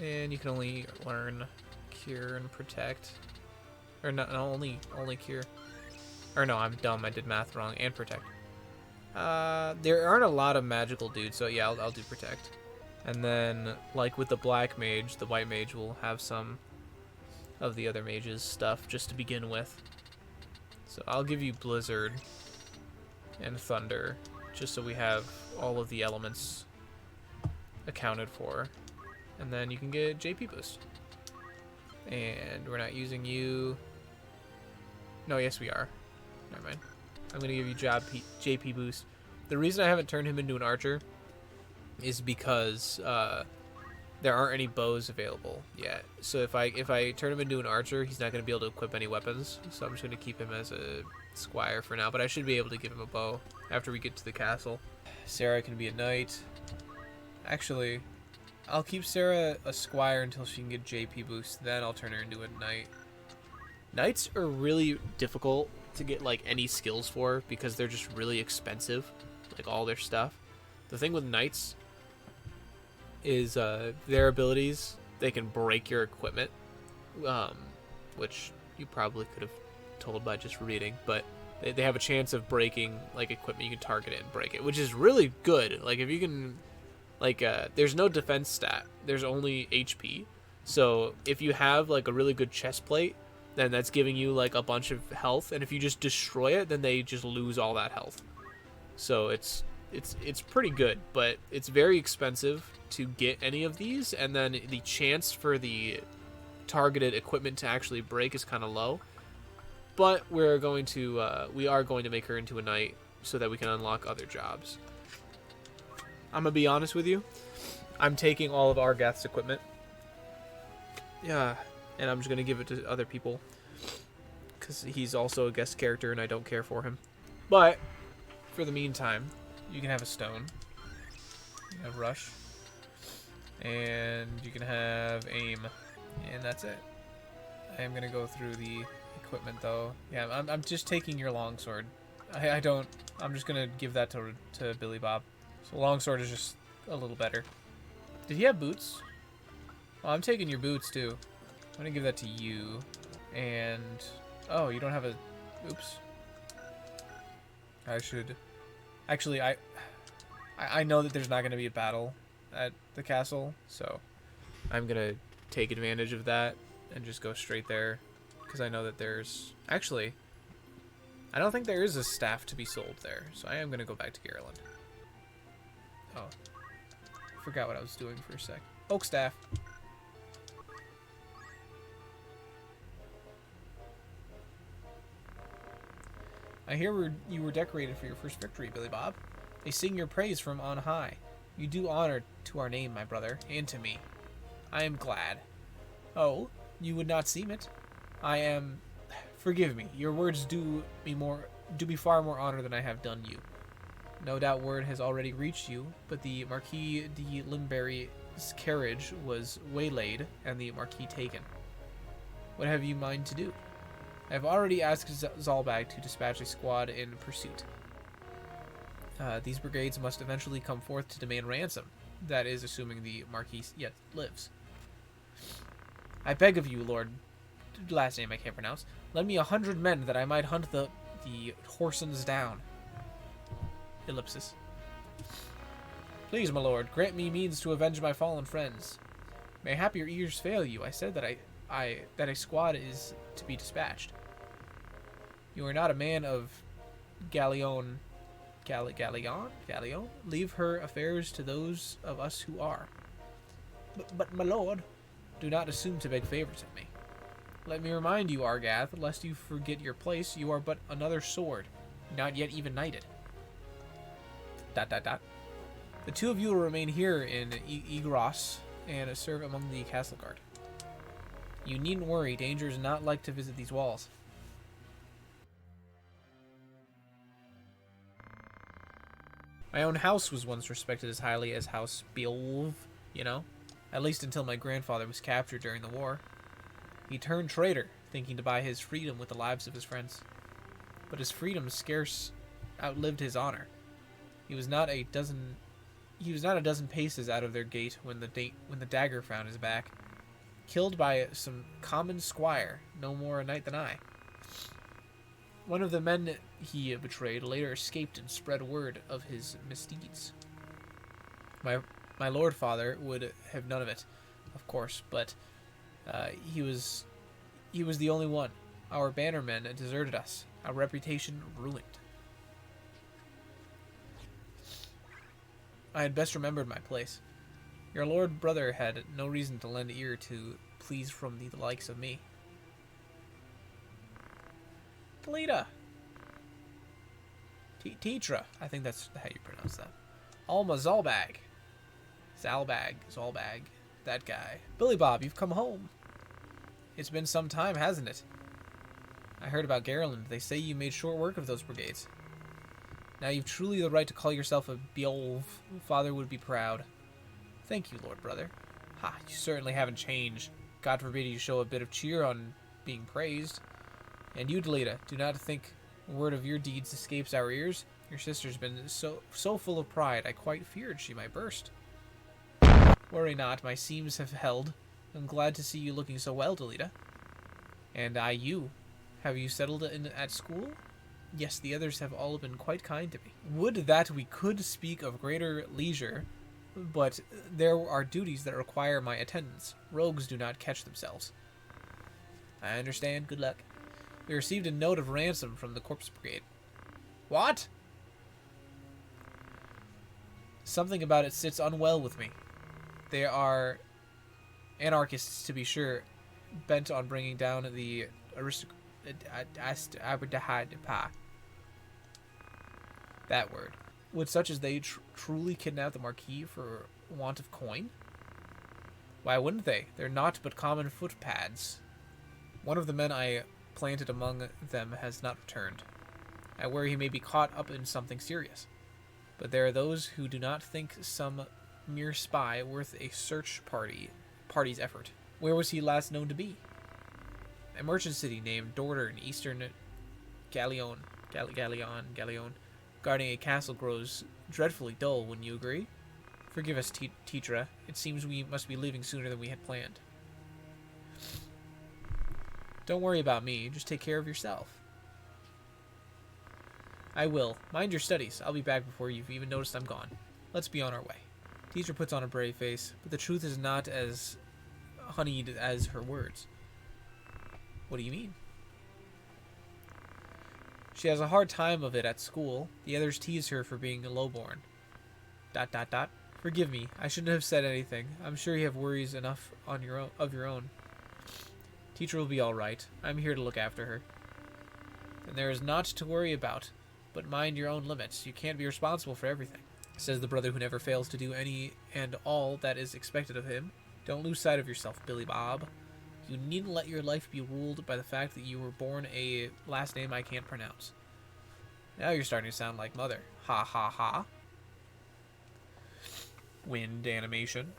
And you can only learn Cure and Protect. Or no, only Cure. Or no, I'm dumb. I did math wrong. And Protect. There aren't a lot of magical dudes, so yeah, I'll do Protect. And then, like with the black mage, the white mage will have some of the other mages' stuff just to begin with. So I'll give you Blizzard and Thunder, just so we have all of the elements accounted for. And then you can get JP boost. And we're not using you. No, yes we are. Never mind. I'm going to give you JP boost. The reason I haven't turned him into an archer is because there aren't any bows available yet. So if I turn him into an archer, he's not going to be able to equip any weapons. So I'm just going to keep him as a squire for now. But I should be able to give him a bow after we get to the castle. Sarah can be a knight. Actually, I'll keep Sarah a squire until she can get JP boost. Then I'll turn her into a knight. Knights are really difficult to get like any skills for because they're just really expensive, like all their stuff. The thing with knights is their abilities, they can break your equipment, which you probably could have told by just reading, but they have a chance of breaking like equipment. You can target it and break it, which is really good. Like if you can, like there's no defense stat, there's only HP. So if you have like a really good chest plate, then that's giving you like a bunch of health, and if you just destroy it, then they just lose all that health. So it's pretty good, but it's very expensive to get any of these, and then the chance for the targeted equipment to actually break is kind of low. But we are going to make her into a knight so that we can unlock other jobs. I'm gonna be honest with you, I'm taking all of Argath's equipment. Yeah. And I'm just going to give it to other people because he's also a guest character and I don't care for him. But for the meantime, you can have a stone. You can have rush. And you can have aim. And that's it. I am going to go through the equipment though. Yeah, I'm just taking your longsword. I'm just going to give that to Billy Bob. So longsword is just a little better. Did he have boots? Oh, I'm taking your boots too. I'm gonna give that to you, and oh, you don't have a. Oops. I should. Actually, I know that there's not gonna be a battle at the castle, so I'm gonna take advantage of that and just go straight there, because I know that there's. Actually, I don't think there is a staff to be sold there, so I am going to go back to Garland. Oh. Forgot what I was doing for a sec. Oak staff. I hear you were decorated for your first victory, Billy Bob. They sing your praise from on high. You do honor to our name, my brother, and to me. I am glad. Oh, you would not seem it. I am... Forgive me, your words do me far more honor than I have done you. No doubt word has already reached you, but the Marquis de Limberry's carriage was waylaid and the Marquis taken. What have you mind to do? I have already asked Zalbag to dispatch a squad in pursuit. These brigades must eventually come forth to demand ransom. That is, assuming the Marquis yet lives. I beg of you, Lord... Last name I can't pronounce. Lend me 100 men that I might hunt the Horsens down. Ellipsis. Please, my lord, grant me means to avenge my fallen friends. Mayhap your ears fail you. I said that that a squad is to be dispatched. You are not a man of Galleon. Galleon? Leave her affairs to those of us who are. But my lord, do not assume to beg favors of me. Let me remind you, Argath, lest you forget your place, you are but another sword, not yet even knighted. ... The two of you will remain here in Igros and serve among the castle guard. You needn't worry, danger is not like to visit these walls. My own house was once respected as highly as House Beowulf, you know? At least until my grandfather was captured during the war. He turned traitor, thinking to buy his freedom with the lives of his friends. But his freedom scarce outlived his honor. He was not a dozen paces out of their gate when the dagger found his back. Killed by some common squire, no more a knight than I. One of the men he betrayed later escaped and spread word of his misdeeds. My lord father would have none of it, of course, but he was the only one. Our bannermen deserted us. Our reputation ruined. I had best remembered my place. Your lord brother had no reason to lend ear to pleas from the likes of me. Talita. Tetra. I think that's how you pronounce that. Alma Zalbag. Zalbag. That guy. Billy Bob, you've come home. It's been some time, hasn't it? I heard about Garland. They say you made short work of those brigades. Now you've truly the right to call yourself a Beowulf. Father would be proud. Thank you, Lord Brother. Ha, you certainly haven't changed. God forbid you show a bit of cheer on being praised. And you, Delita, do not think word of your deeds escapes our ears. Your sister's been so full of pride, I quite feared she might burst. Worry not, my seams have held. I'm glad to see you looking so well, Delita. And you. Have you settled at school? Yes, the others have all been quite kind to me. Would that we could speak of greater leisure, but there are duties that require my attendance. Rogues do not catch themselves. I understand. Good luck. We received a note of ransom from the Corpse Brigade. What? Something about it sits unwell with me. They are anarchists, to be sure, bent on bringing down the that word. Would such as they truly kidnap the Marquis for want of coin? Why wouldn't they? They're naught but common footpads. One of the men I planted among them has not returned. I worry he may be caught up in something serious. But there are those who do not think some mere spy worth a search party's effort. Where was he last known to be? A merchant city named Dorder in eastern Galleon, guarding a castle grows dreadfully dull, wouldn't you agree? Forgive us, Tetra. It seems we must be leaving sooner than we had planned. Don't worry about me, just take care of yourself. I will. Mind your studies. I'll be back before you've even noticed I'm gone. Let's be on our way. Teacher puts on a brave face, but the truth is not as honeyed as her words. What do you mean? She has a hard time of it at school. The others tease her for being a lowborn. ... Forgive me. I shouldn't have said anything. I'm sure you have worries enough on your own. Teacher will be all right. I'm here to look after her. And there is naught to worry about. But mind your own limits. You can't be responsible for everything, says the brother who never fails to do any and all that is expected of him. Don't lose sight of yourself, Billy Bob. You needn't let your life be ruled by the fact that you were born a last name I can't pronounce. Now you're starting to sound like Mother. Ha ha ha. Wind animation.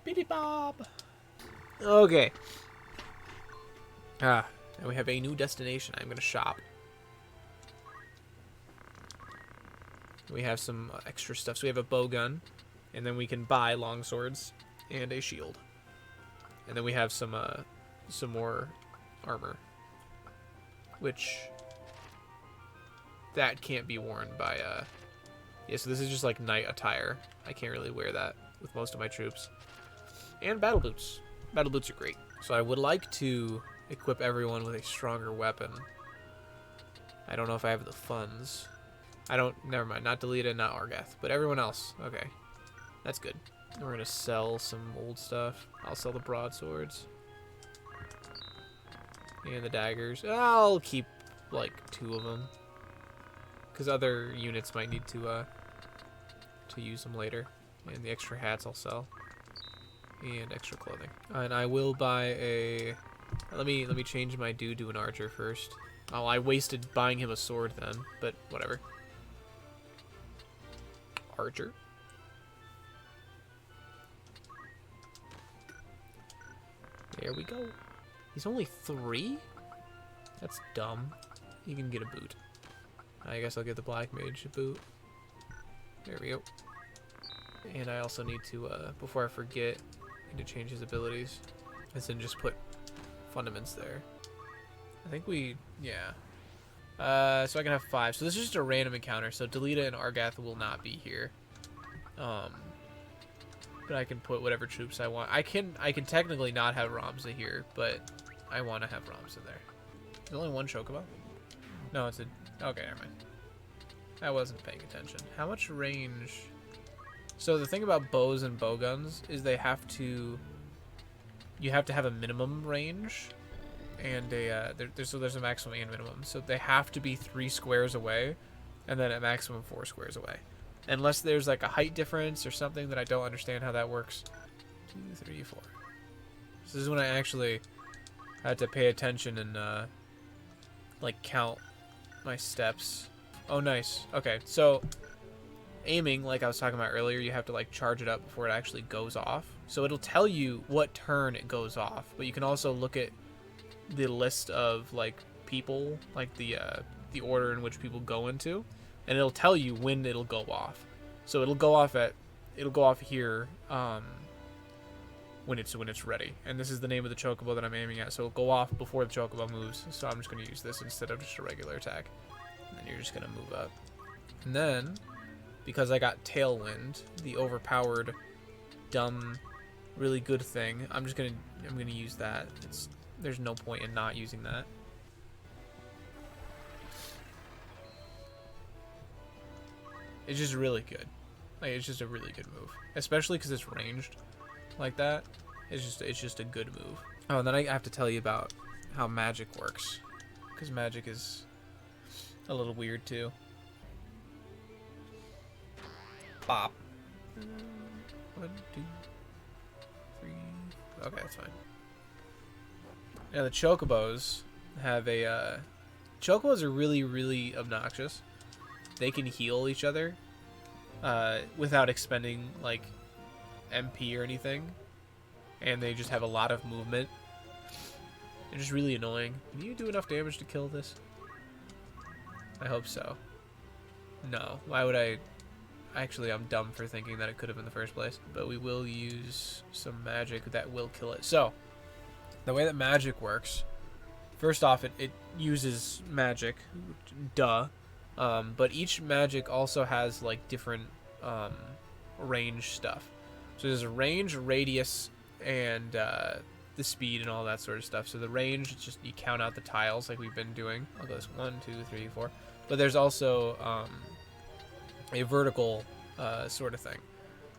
Billy Bob. Okay. Now we have a new destination. I'm going to shop. We have some extra stuff. So we have a bow gun, and then we can buy long swords and a shield. And then we have some more armor, which that can't be worn by yeah, so this is just like knight attire. I can't really wear that with most of my troops. And battle boots. Battle boots are great. So I would like to equip everyone with a stronger weapon. I don't know if I have the funds. Never mind, not Delita, not Argath, but everyone else. Okay, that's good. We're gonna sell some old stuff. I'll sell the broadswords. And the daggers. I'll keep like 2 of them, because other units might need to use them later. And the extra hats I'll sell. And extra clothing. And I will buy a... Let me change my dude to an archer first. Oh, I wasted buying him a sword then, but whatever. Archer. There we go. He's only 3? That's dumb. You can get a boot. I guess I'll get the Black Mage a boot. There we go. And I also need to, before I forget, I need to change his abilities. As in just put fundaments there. I think we, yeah. So I can have 5. So this is just a random encounter. So Delita and Argath will not be here. But I can put whatever troops I want. I can technically not have Ramza here, but I want to have Ramza there. There's only 1 chocobo? No, it's a... Okay, never mind. I wasn't paying attention. How much range... So the thing about bows and bowguns is they have to... You have to have a minimum range, and there's a maximum and minimum. So they have to be 3 squares away, and then a maximum 4 squares away. Unless there's like a height difference or something that I don't understand how that works. 2, 3, 4. So this is when I actually had to pay attention and like count my steps. Oh, nice. Okay, so aiming, like I was talking about earlier, you have to like charge it up before it actually goes off. So it'll tell you what turn it goes off, but you can also look at the list of like people, like the order in which people go into, and it'll tell you when it'll go off. So it'll go off here when it's ready. And this is the name of the chocobo that I'm aiming at. So it'll go off before the chocobo moves. So I'm just going to use this instead of just a regular attack. And then you're just going to move up. And then, because I got Tailwind, the overpowered, dumb, really good thing, I'm gonna use that. There's no point in not using that. It's just really good. Like, it's just a really good move, especially because it's ranged like that. It's just a good move. Oh, and then I have to tell you about how magic works, because magic is a little weird too. Bop. 1, 2, 3. Okay, that's fine. Now the chocobos have a. Chocobos are really, really obnoxious. They can heal each other without expending like MP or anything, and they just have a lot of movement. They're just really annoying. Can you do enough damage to kill this? I hope so. No. Why would I? Actually, I'm dumb for thinking that it could have in the first place. But we will use some magic that will kill it. So, the way that magic works, first off, it uses magic. Duh. But each magic also has, like, different range stuff. So there's a range, radius, and the speed and all that sort of stuff. So the range, it's just you count out the tiles like we've been doing. I'll go this 1, 2, 3, 4. but there's also a vertical sort of thing.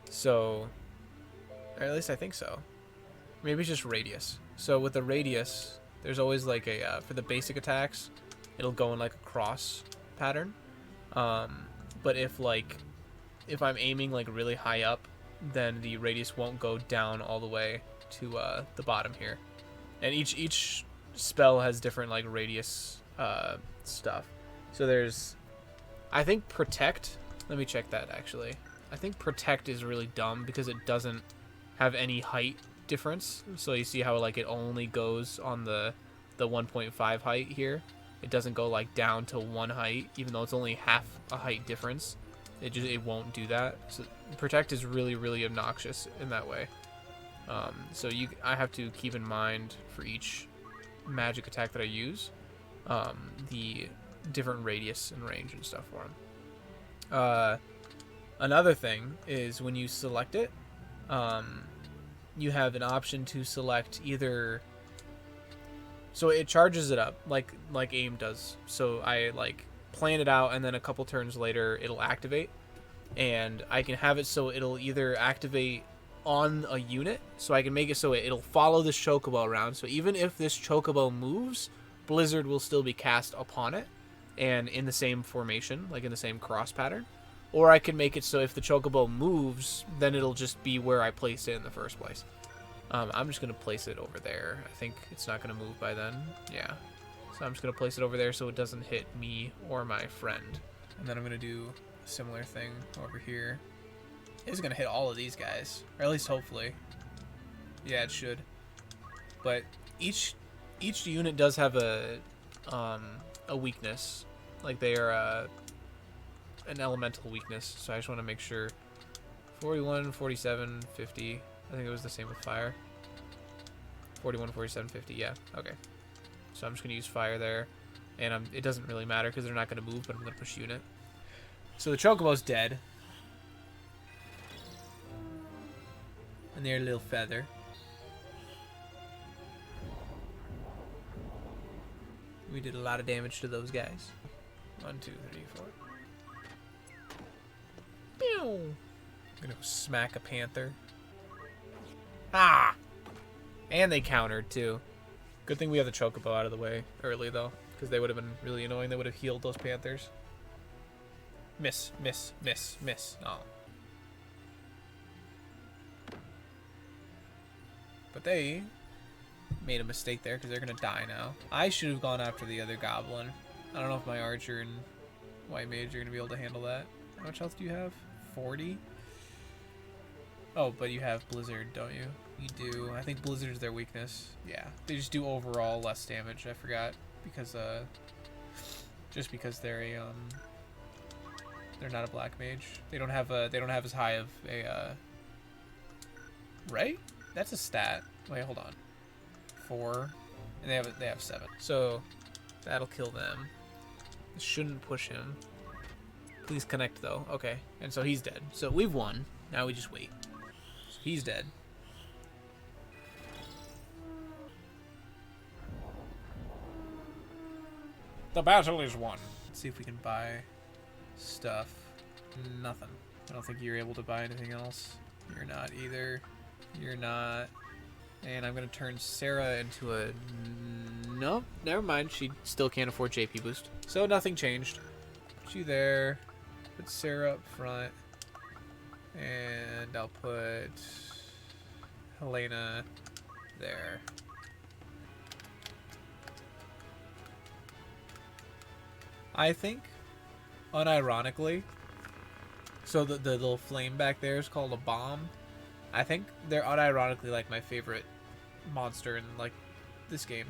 So, or at least I think so. Maybe it's just radius. So with the radius, there's always like a for the basic attacks, it'll go in like a cross pattern. But if I'm aiming like really high up, then the radius won't go down all the way to the bottom here. And each spell has different like radius stuff. So there's, I think protect. Let me check that actually. I think protect is really dumb because it doesn't have any height difference. So you see how like it only goes on the 1.5 height here. It doesn't go like down to 1 height, even though it's only half a height difference. It won't do that. So protect is really, really obnoxious in that way. So I have to keep in mind for each magic attack that I use, the different radius and range and stuff for them. Another thing is when you select it, you have an option to select either. So it charges it up like aim does. So I like plan it out, and then a couple turns later it'll activate, and I can have it so it'll either activate on a unit, so I can make it so it'll follow this chocobo around. So even if this chocobo moves, Blizzard will still be cast upon it, and in the same formation, like in the same cross pattern. Or I can make it so if the chocobo moves, then it'll just be where I placed it in the first place. I'm just going to place it over there. I think it's not going to move by then. Yeah. So I'm just going to place it over there so it doesn't hit me or my friend. And then I'm going to do a similar thing over here. It's going to hit all of these guys. Or at least hopefully. Yeah, it should. But each unit does have a weakness. Like they are an elemental weakness. So I just want to make sure. 41, 47, 50. I think it was the same with fire. 41, 47, 50. Yeah. Okay. So I'm just going to use fire there. And it doesn't really matter because they're not going to move, but I'm going to push unit. So the chocobo's dead. And they're a little feather. We did a lot of damage to those guys. 1, 2, 3, 4. Pew! I'm gonna smack a panther. Ah! And they countered too. Good thing we have the chocobo out of the way early though, because they would have been really annoying. They would have healed those panthers. Miss, miss, miss, miss. Oh. But they made a mistake there because they're gonna die now. I should have gone after the other goblin. I don't know if my archer and white mage are gonna be able to handle that. How much health do you have? 40? Oh, but you have Blizzard, don't you? You do. I think Blizzard is their weakness. Yeah, they just do overall less damage. I forgot because just because they're they're not a black mage. They don't have as high of a right? That's a stat. Wait, hold on. 4, and they have 7. So that'll kill them. Shouldn't push him. Please connect though. Okay, and so he's dead. So we've won. Now we just wait. So he's dead. The battle is won. Let's see if we can buy stuff. Nothing. I don't think you're able to buy anything else. You're not either. You're not. And I'm going to turn Sarah into a... Nope, never mind. She still can't afford JP boost. So nothing changed. Put you there. Put Sarah up front. And I'll put Helena there. I think, unironically, so the little flame back there is called a bomb. I think they're unironically like my favorite monster in like this game.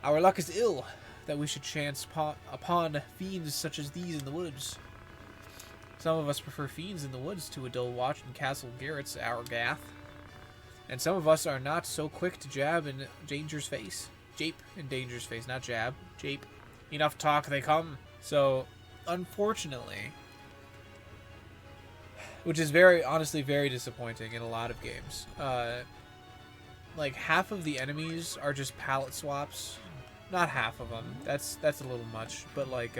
Our luck is ill that we should chance upon fiends such as these in the woods. Some of us prefer fiends in the woods to a dull watch in Castle Garrett's Gath. And some of us are not so quick to jab in danger's face. Jape in danger's face, not jab. Jape. Enough talk, they come. So, unfortunately, which is honestly very disappointing in a lot of games. Like half of the enemies are just palette swaps. Not half of them. That's a little much. But like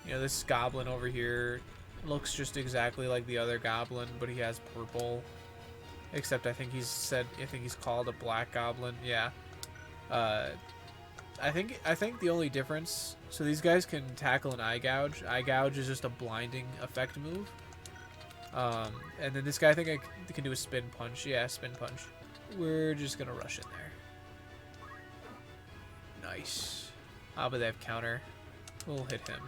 You know, this goblin over here looks just exactly like the other goblin, but he has purple. Except I think he's called a black goblin. Yeah. I think the only difference, so these guys can tackle an eye gouge. Eye gouge is just a blinding effect move. And then this guy, I think I can do a spin punch. Yeah, spin punch. We're just gonna rush in there. Nice. Ah, but they have counter. We'll hit him.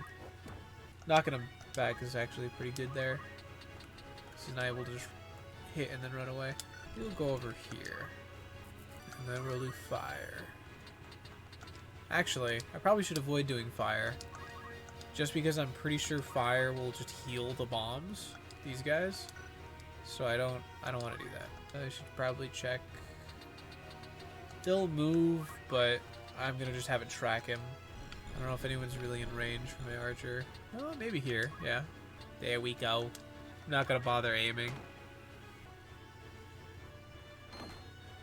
Knocking him back is actually pretty good there. He's not able to just hit and then run away. We'll go over here. And then we'll do fire. Actually, I probably should avoid doing fire. Just because I'm pretty sure fire will just heal the bombs. These guys. So I don't want to do that. I should probably check. Still move, but I'm gonna just have it track him. I don't know if anyone's really in range for my archer. Oh, maybe here. Yeah. There we go. I'm not gonna bother aiming.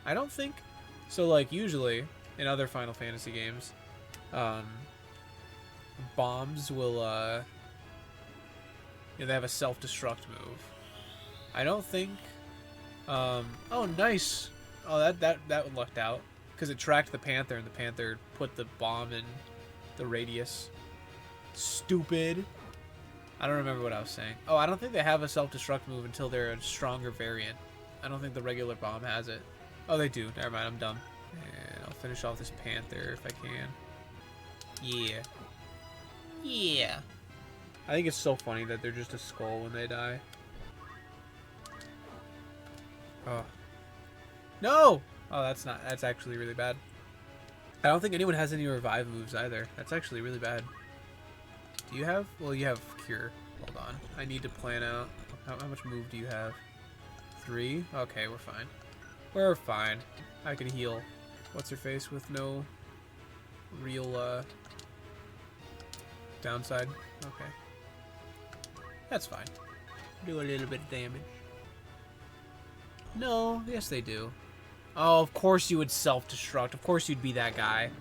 I don't think so. Like usually in other Final Fantasy games, bombs will they have a self-destruct move. I don't think. Oh, nice. Oh, that lucked out because it tracked the panther and the panther put the bomb in the radius. Stupid. I don't remember what I was saying. Oh, I don't think they have a self-destruct move until they're a stronger variant. I don't think the regular bomb has it. Oh, they do. Never mind, I'm dumb. And I'll finish off this panther if I can. Yeah. Yeah. I think it's so funny that they're just a skull when they die. Oh. No! Oh, that's actually really bad. I don't think anyone has any revive moves either. That's actually really bad. Do you have? Well, you have cure. Hold on. I need to plan out. How much move do you have? 3? Okay, we're fine. We're fine. I can heal. What's her face with no real downside? Okay. That's fine. Do a little bit of damage. No, yes they do. Oh, of course you would self-destruct. Of course you'd be that guy.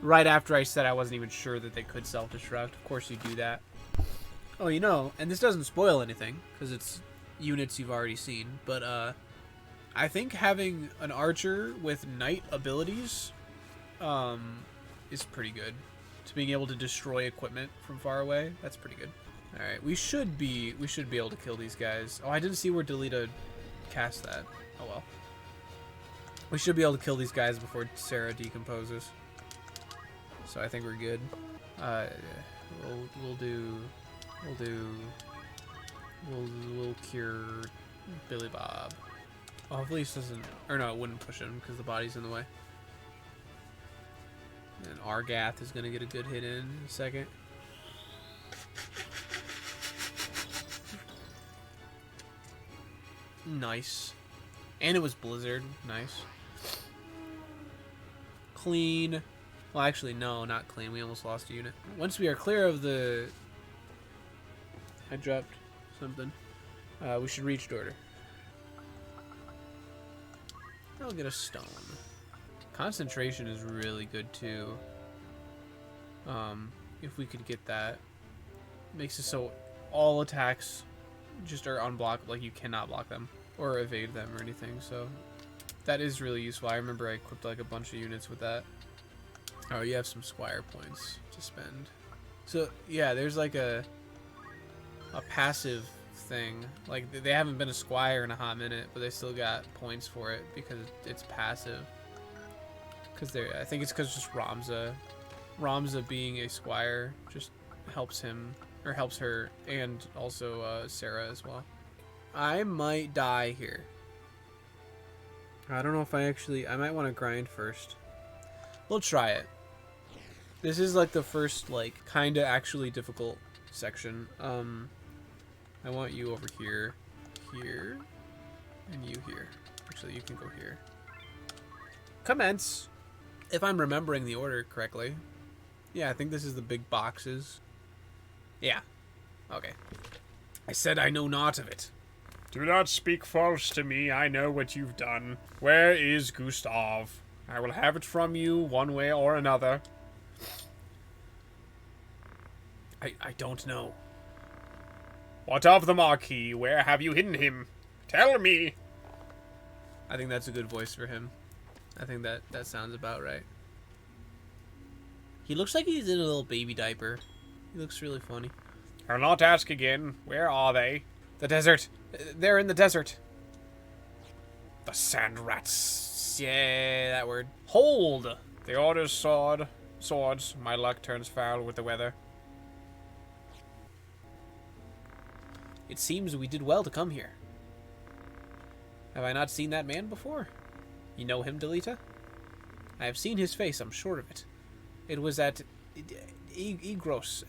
Right after I said I wasn't even sure that they could self-destruct. Of course you do that. Oh, you know, and this doesn't spoil anything, because it's units you've already seen, but, I think having an archer with knight abilities, is pretty good. To being able to destroy equipment from far away, that's pretty good. Alright, we should be able to kill these guys. Oh, I didn't see where Delita cast that. Oh well. We should be able to kill these guys before Sarah decomposes. So I think we're good. We'll cure Billy Bob. Oh, hopefully this doesn't, or no, it wouldn't push him because the body's in the way. And Argath is gonna get a good hit in a second. Nice. And it was Blizzard. Nice. Clean. Well, actually, no, not clean. We almost lost a unit. Once we are clear of the... I dropped something. We should reach Dorter. I'll get a stone. Concentration is really good, too. If we could get that. Makes it so all attacks just are unblockable. Like, you cannot block them or evade them or anything, so... That is really useful. I remember I equipped, like, a bunch of units with that. Oh, you have some squire points to spend. So, yeah, there's, like, a passive thing. Like, they haven't been a squire in a hot minute, but they still got points for it because it's passive. Because I think it's because just Ramza being a squire just helps him, or helps her, and also Sarah as well. I might die here. I don't know if I might want to grind first. We'll try it. This is like the first, like, kind of actually difficult section. I want you over here, here, and you here. Actually, you can go here. Commence! If I'm remembering the order correctly. Yeah, I think this is the big boxes. Yeah. Okay. I said I know naught of it. Do not speak false to me. I know what you've done. Where is Gustav? I will have it from you one way or another. I don't know. What of the Marquis? Where have you hidden him? Tell me. I think that's a good voice for him. I think that sounds about right. He looks like he's in a little baby diaper. He looks really funny. I'll not ask again. Where are they? The desert. They're in the desert. The sand rats. Yeah, that word. Hold! The order's swords. My luck turns foul with the weather. It seems we did well to come here. Have I not seen that man before? You know him, Delita? I have seen his face, I'm sure of it. It was at Egros,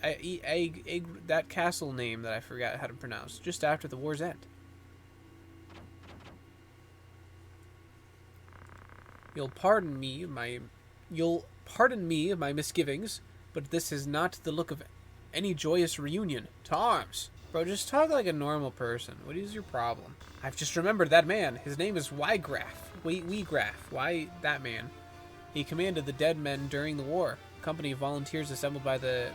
that castle name that I forgot how to pronounce, just after the war's end. You'll pardon me of my misgivings, but this is not the look of any joyous reunion. To arms! Bro, just talk like a normal person. What is your problem? I've just remembered that man. His name is Weegraf. Why that man? He commanded the dead men during the war. A company of volunteers assembled by the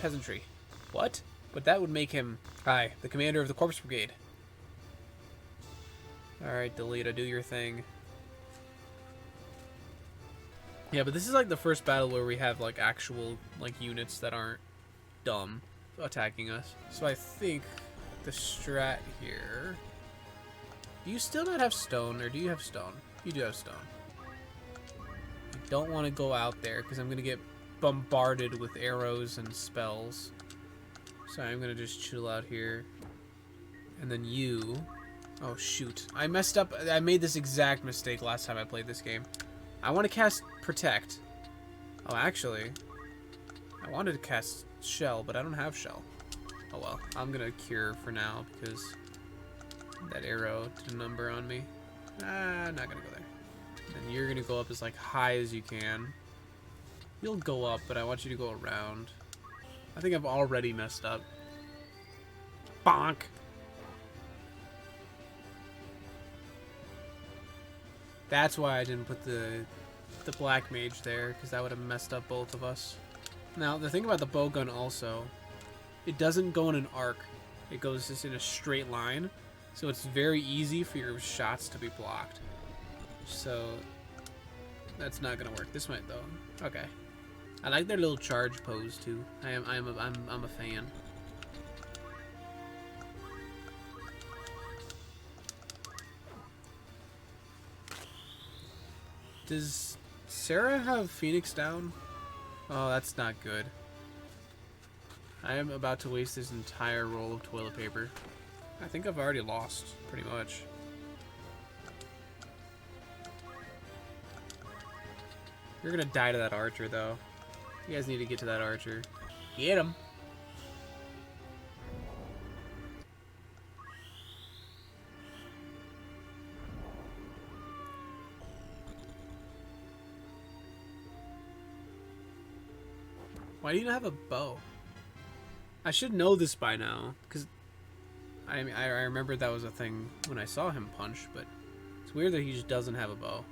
peasantry. What? But that would make him, aye, the commander of the corpse brigade. Alright, Delita, do your thing. Yeah, but this is like the first battle where we have like actual like units that aren't dumb attacking us. So I think the strat here... Do you still not have stone, or do you have stone? You do have stone. I don't want to go out there because I'm going to get bombarded with arrows and spells. So I'm going to just chill out here. And then you... Oh shoot. I messed up. I made this exact mistake last time I played this game. I want to cast Protect. Oh, actually, I wanted to cast Shell, but I don't have Shell. Oh well, I'm gonna Cure for now because that arrow did a number on me. I'm not gonna go there. And you're gonna go up as like high as you can. You'll go up, but I want you to go around. I think I've already messed up. Bonk! That's why I didn't put the black mage there, because that would have messed up both of us. Now, the thing about the bowgun also, it doesn't go in an arc. It goes just in a straight line, so it's very easy for your shots to be blocked. So, that's not gonna work. This might though. Okay. I like their little charge pose too. I'm a fan. Does Sarah have Phoenix down? Oh, that's not good. I am about to waste this entire roll of toilet paper. I think I've already lost, pretty much. You're gonna die to that archer, though. You guys need to get to that archer. Get him! Why do you not have a bow? I should know this by now, because I remember that was a thing when I saw him punch, but it's weird that he just doesn't have a bow.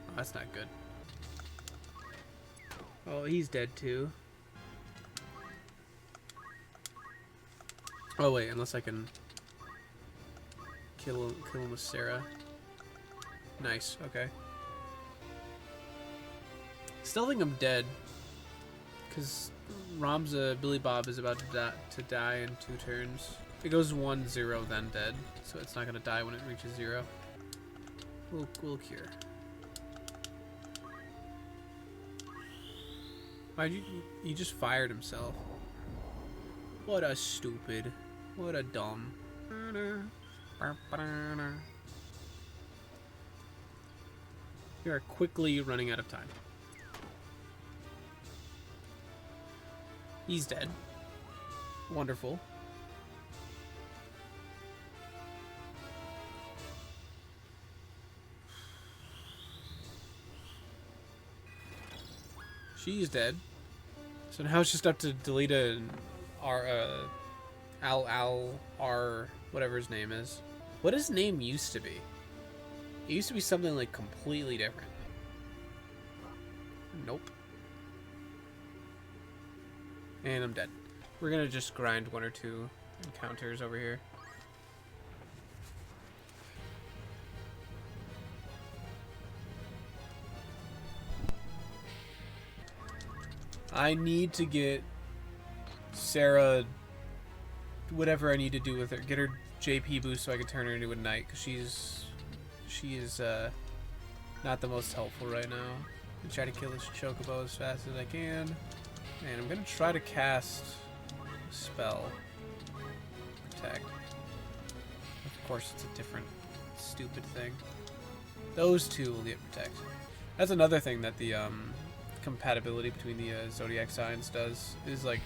Oh, that's not good. Oh, he's dead too. Oh wait, unless I can kill him with Sarah. Nice, okay. Still think I'm dead. Because Ramza, Billy Bob, is about to die in 2 turns. It goes 1-0, then dead. So it's not going to die when it reaches 0. We'll cure. Why'd he just fired himself. What a stupid. What a dumb. You are quickly running out of time. He's dead. Wonderful. She's dead. So now it's just up to Delita and R, whatever his name is. What his name used to be? It used to be something like completely different. Nope. And I'm dead. We're gonna just grind 1 or 2 encounters over here. I need to get Sarah whatever I need to do with her. Get her JP boost so I can turn her into a knight, because she is not the most helpful right now. I'm try to kill this chocobo as fast as I can. And I'm gonna try to cast a spell. Protect. Of course it's a different stupid thing. Those two will get protect. That's another thing that the compatibility between the zodiac signs does, is like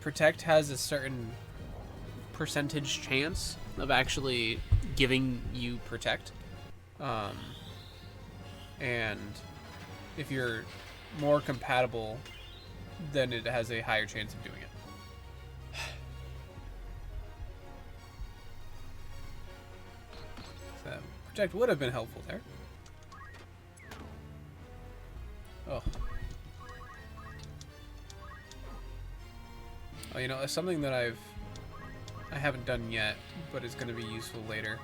protect has a certain percentage chance of actually giving you protect, and if you're more compatible, then it has a higher chance of doing it. So protect would have been helpful there. Oh. Oh, you know, it's something that I haven't done yet, but it's going to be useful later.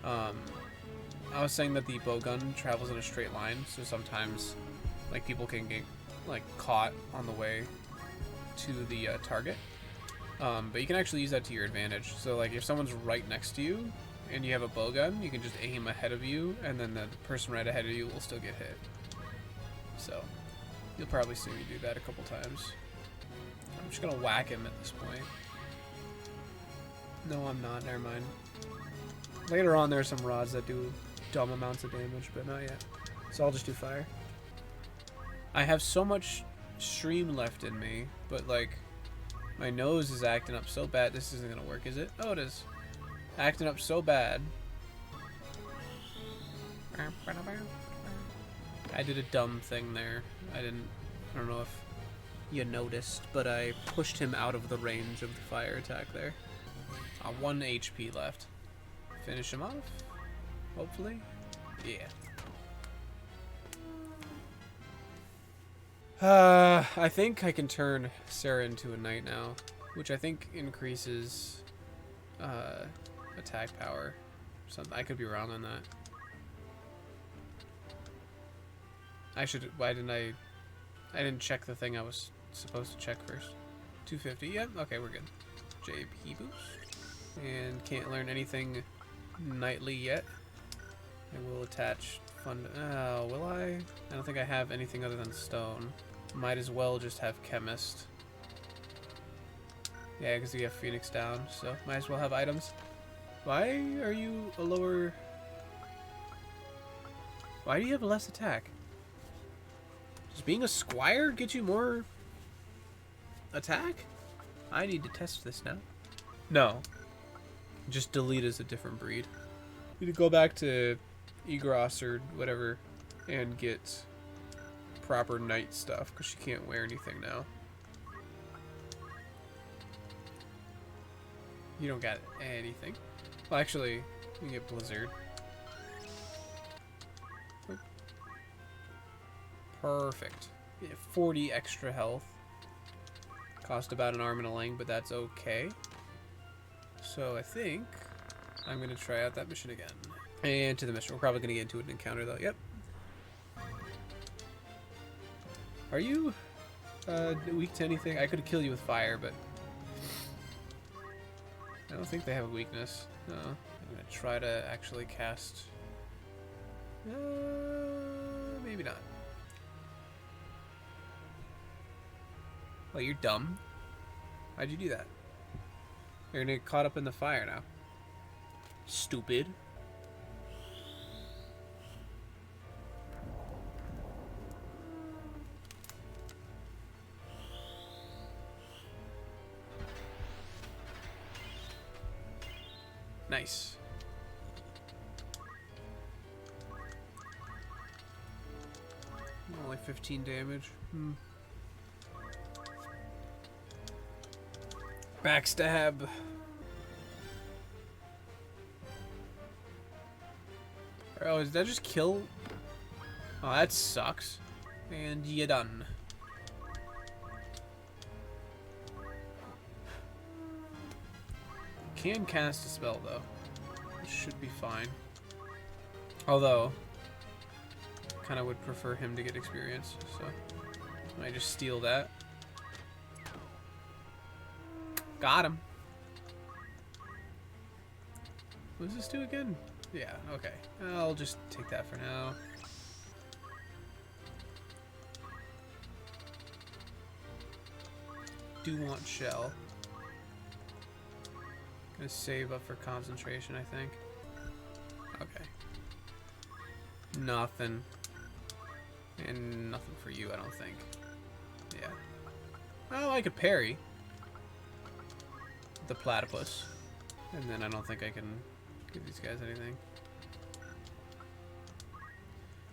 I was saying that the bowgun travels in a straight line, so sometimes, like, people can get, like, caught on the way to the target. But you can actually use that to your advantage. So, like, if someone's right next to you and you have a bowgun, you can just aim ahead of you, and then the person right ahead of you will still get hit. So, you'll probably see me do that a couple times. I'm just gonna whack him at this point. No, I'm not. Never mind. Later on, there are some rods that do dumb amounts of damage, but not yet. So I'll just do fire. I have so much stream left in me, but, like, my nose is acting up so bad. This isn't gonna work, is it? Oh, it is. Acting up so bad. I did a dumb thing there. I don't know if you noticed, but I pushed him out of the range of the fire attack there. 1 HP left. Finish him off, hopefully. Yeah. I think I can turn Sarah into a knight now, which I think increases attack power. Something, I could be wrong on that. I should. Why didn't I didn't check the thing I was supposed to check first. 250. Yep. Okay, we're good. JP boost. And can't learn anything knightly yet. I will attach fund. Oh, will I? I don't think I have anything other than stone. Might as well just have chemist. Yeah, because we have Phoenix down, so might as well have items. Why are you a lower? Why do you have less attack? Does being a squire get you more attack? I need to test this now. No. Just delete as a different breed. You need to go back to Egros or whatever and get proper knight stuff, because she can't wear anything now. You don't got anything. Well, actually, you can get Blizzard. Perfect. Yeah, 40 extra health. Cost about an arm and a leg, but that's okay. So I think I'm going to try out that mission again. And to the mission. We're probably going to get into an encounter, though. Yep. Are you weak to anything? I could kill you with fire, but I don't think they have a weakness. No. I'm going to try to actually cast... maybe not. Well, you're dumb. Why'd you do that? You're gonna get caught up in the fire now. Stupid. Nice. Only 15 damage. Backstab. Oh, did that just kill? Oh, that sucks. And you're done. can cast a spell, though. It should be fine. Although, kind of would prefer him to get experience, so I just steal that. Got him. What does this do again? Yeah, okay. I'll just take that for now. Do want shell. Gonna save up for concentration, I think. Okay. Nothing. And nothing for you, I don't think. Yeah. Oh, I could parry the platypus. And then I don't think I can give these guys anything.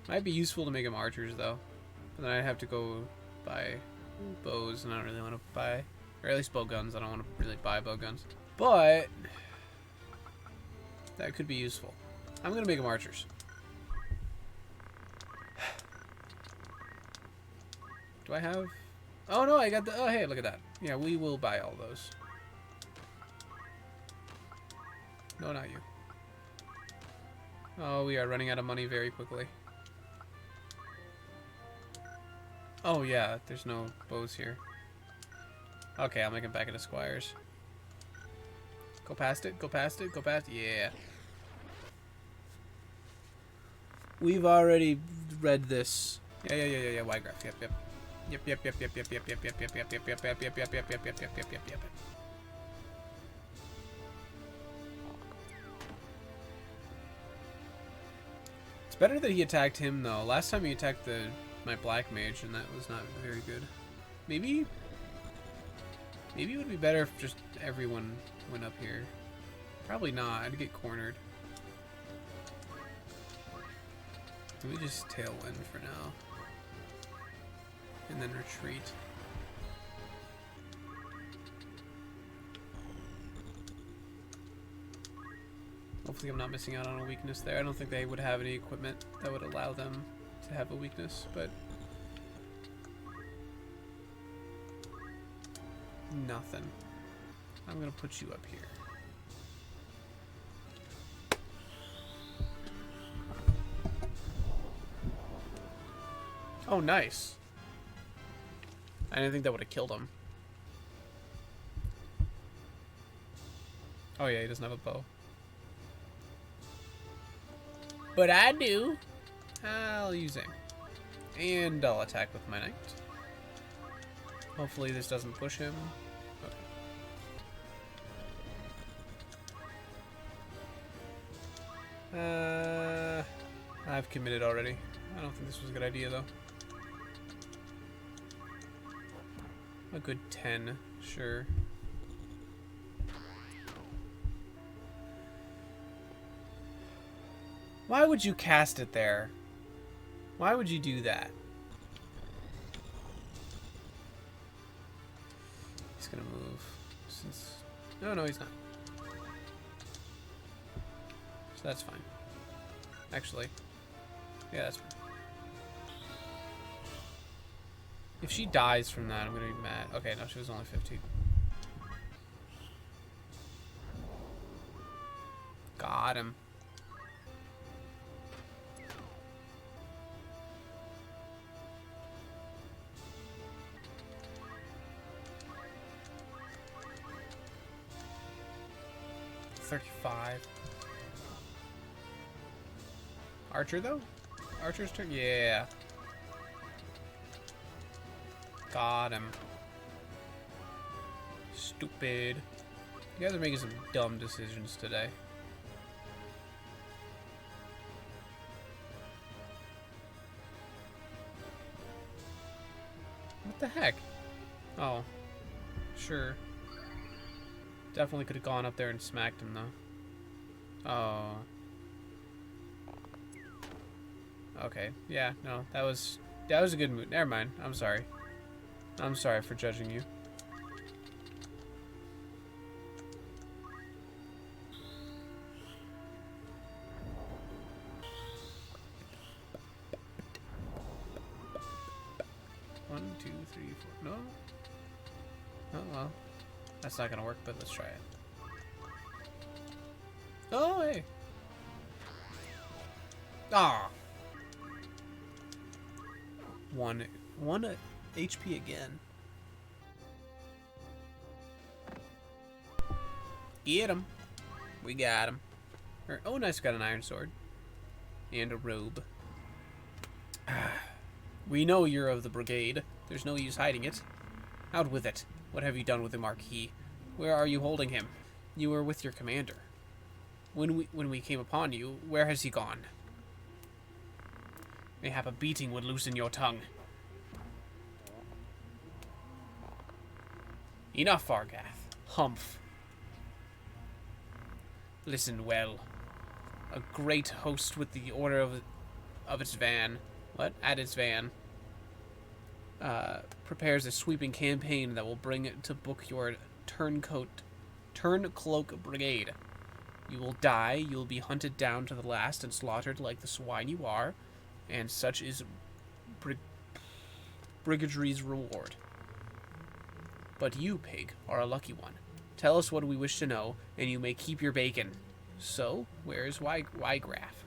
Might be useful to make them archers, though. But then I'd have to go buy bows, and I don't really want to buy... Or at least bow guns. I don't want to really buy bow guns. But... that could be useful. I'm going to make them archers. Do I have... Oh, no, I got the... Oh, hey, look at that. Yeah, we will buy all those. No, not you. Oh, we are running out of money very quickly. Oh, yeah, there's no bows here. Okay, I'll make it back into squires. Go past it, go past it, go past it. Yeah. We've already read this. Yeah. Y-graph. Yep. It's better that he attacked him though. Last time he attacked my black mage, and that was not very good. Maybe it would be better if just everyone went up here. Probably not. I'd get cornered. Let me just tailwind for now. And then retreat. Hopefully I'm not missing out on a weakness there. I don't think they would have any equipment that would allow them to have a weakness, but... nothing. I'm gonna put you up here. Oh, nice. I didn't think that would have killed him. Oh yeah, he doesn't have a bow. But I do. I'll use him. And I'll attack with my knight. Hopefully this doesn't push him. Okay. I've committed already. I don't think this was a good idea though. A good 10, sure. Why would you cast it there? Why would you do that? He's gonna move since... No, he's not. So that's fine. Actually, yeah, that's fine. If she dies from that, I'm gonna be mad. Okay, no, she was only 15. Got him. $35. Archer though? Archer's turn? Yeah. Got him. Stupid. You guys are making some dumb decisions today. What the heck? Oh. Sure. Definitely could have gone up there and smacked him though. Oh. Okay. Yeah, no. That was a good move. Never mind. I'm sorry. I'm sorry for judging you. One, two, three, four. No? Oh well. That's not gonna work, but let's try it. Oh, hey. Ah. One HP again. Get him. We got him. Oh, nice. Got an iron sword. And a robe. We know you're of the brigade. There's no use hiding it. Out with it. What have you done with the Marquis? Where are you holding him? You were with your commander. When we came upon you, where has he gone? Mayhap a beating would loosen your tongue. Enough, Argath. Humph. Listen well. A great host with the order of its van. What? At its van. Prepares a sweeping campaign that will bring it to book your Turncloak Brigade. You will die, you will be hunted down to the last and slaughtered like the swine you are, and such is Brigadry's reward. But you, pig, are a lucky one. Tell us what we wish to know, and you may keep your bacon. So, where is Wygraf?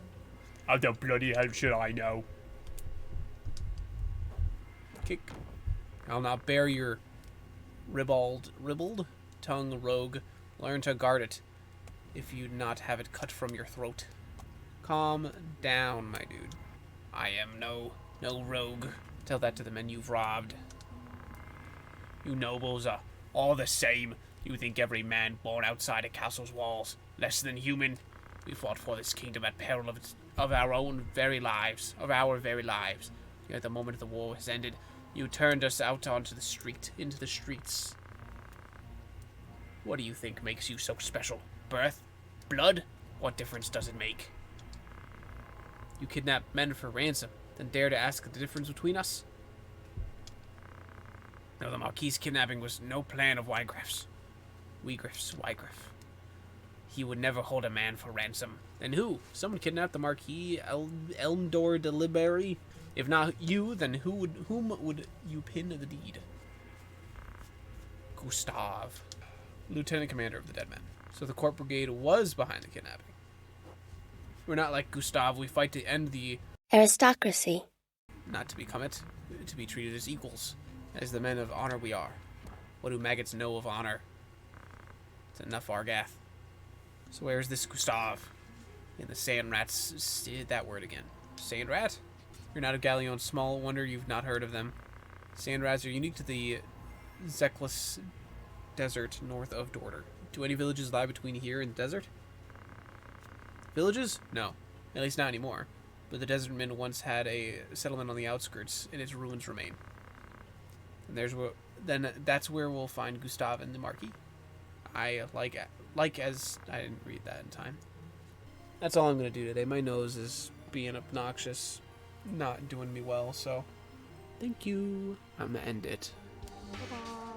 How the bloody hell should I know? Kick. I'll not bear your ribald tongue, rogue. Learn to guard it, if you not have it cut from your throat. Calm down, my dude. I am no rogue. Tell that to the men you've robbed. You nobles are all the same. You think every man born outside a castle's walls less than human? We fought for this kingdom at peril of our very lives. Yet the moment the war has ended, you turned us out into the streets. What do you think makes you so special? Birth? Blood? What difference does it make? You kidnap men for ransom, then dare to ask the difference between us? No, the Marquis' kidnapping was no plan of Wygraf's. Wygraf. He would never hold a man for ransom. Then who? Someone kidnapped the Marquis Elmdor de Libery? If not you, then whom would you pin the deed? Gustav, Lieutenant Commander of the Dead Men. So the Court Brigade was behind the kidnapping. We're not like Gustav. We fight to end the aristocracy. Not to become it, to be treated as equals, as the men of honor we are. What do maggots know of honor? It's enough, Argath. So where's this Gustav? And the sand rats, that word again. Sand rat? You're not of Galleon, small wonder you've not heard of them. Sand rats are unique to the Zeklis desert north of Dorder. Do any villages lie between here and the desert? Villages? No. At least not anymore. But the desert men once had a settlement on the outskirts, and its ruins remain. And that's where we'll find Gustav and the Marquis. I didn't read that in time. That's all I'm going to do today. My nose is being obnoxious, not doing me well, so thank you. I'm going to end it. Bye-bye.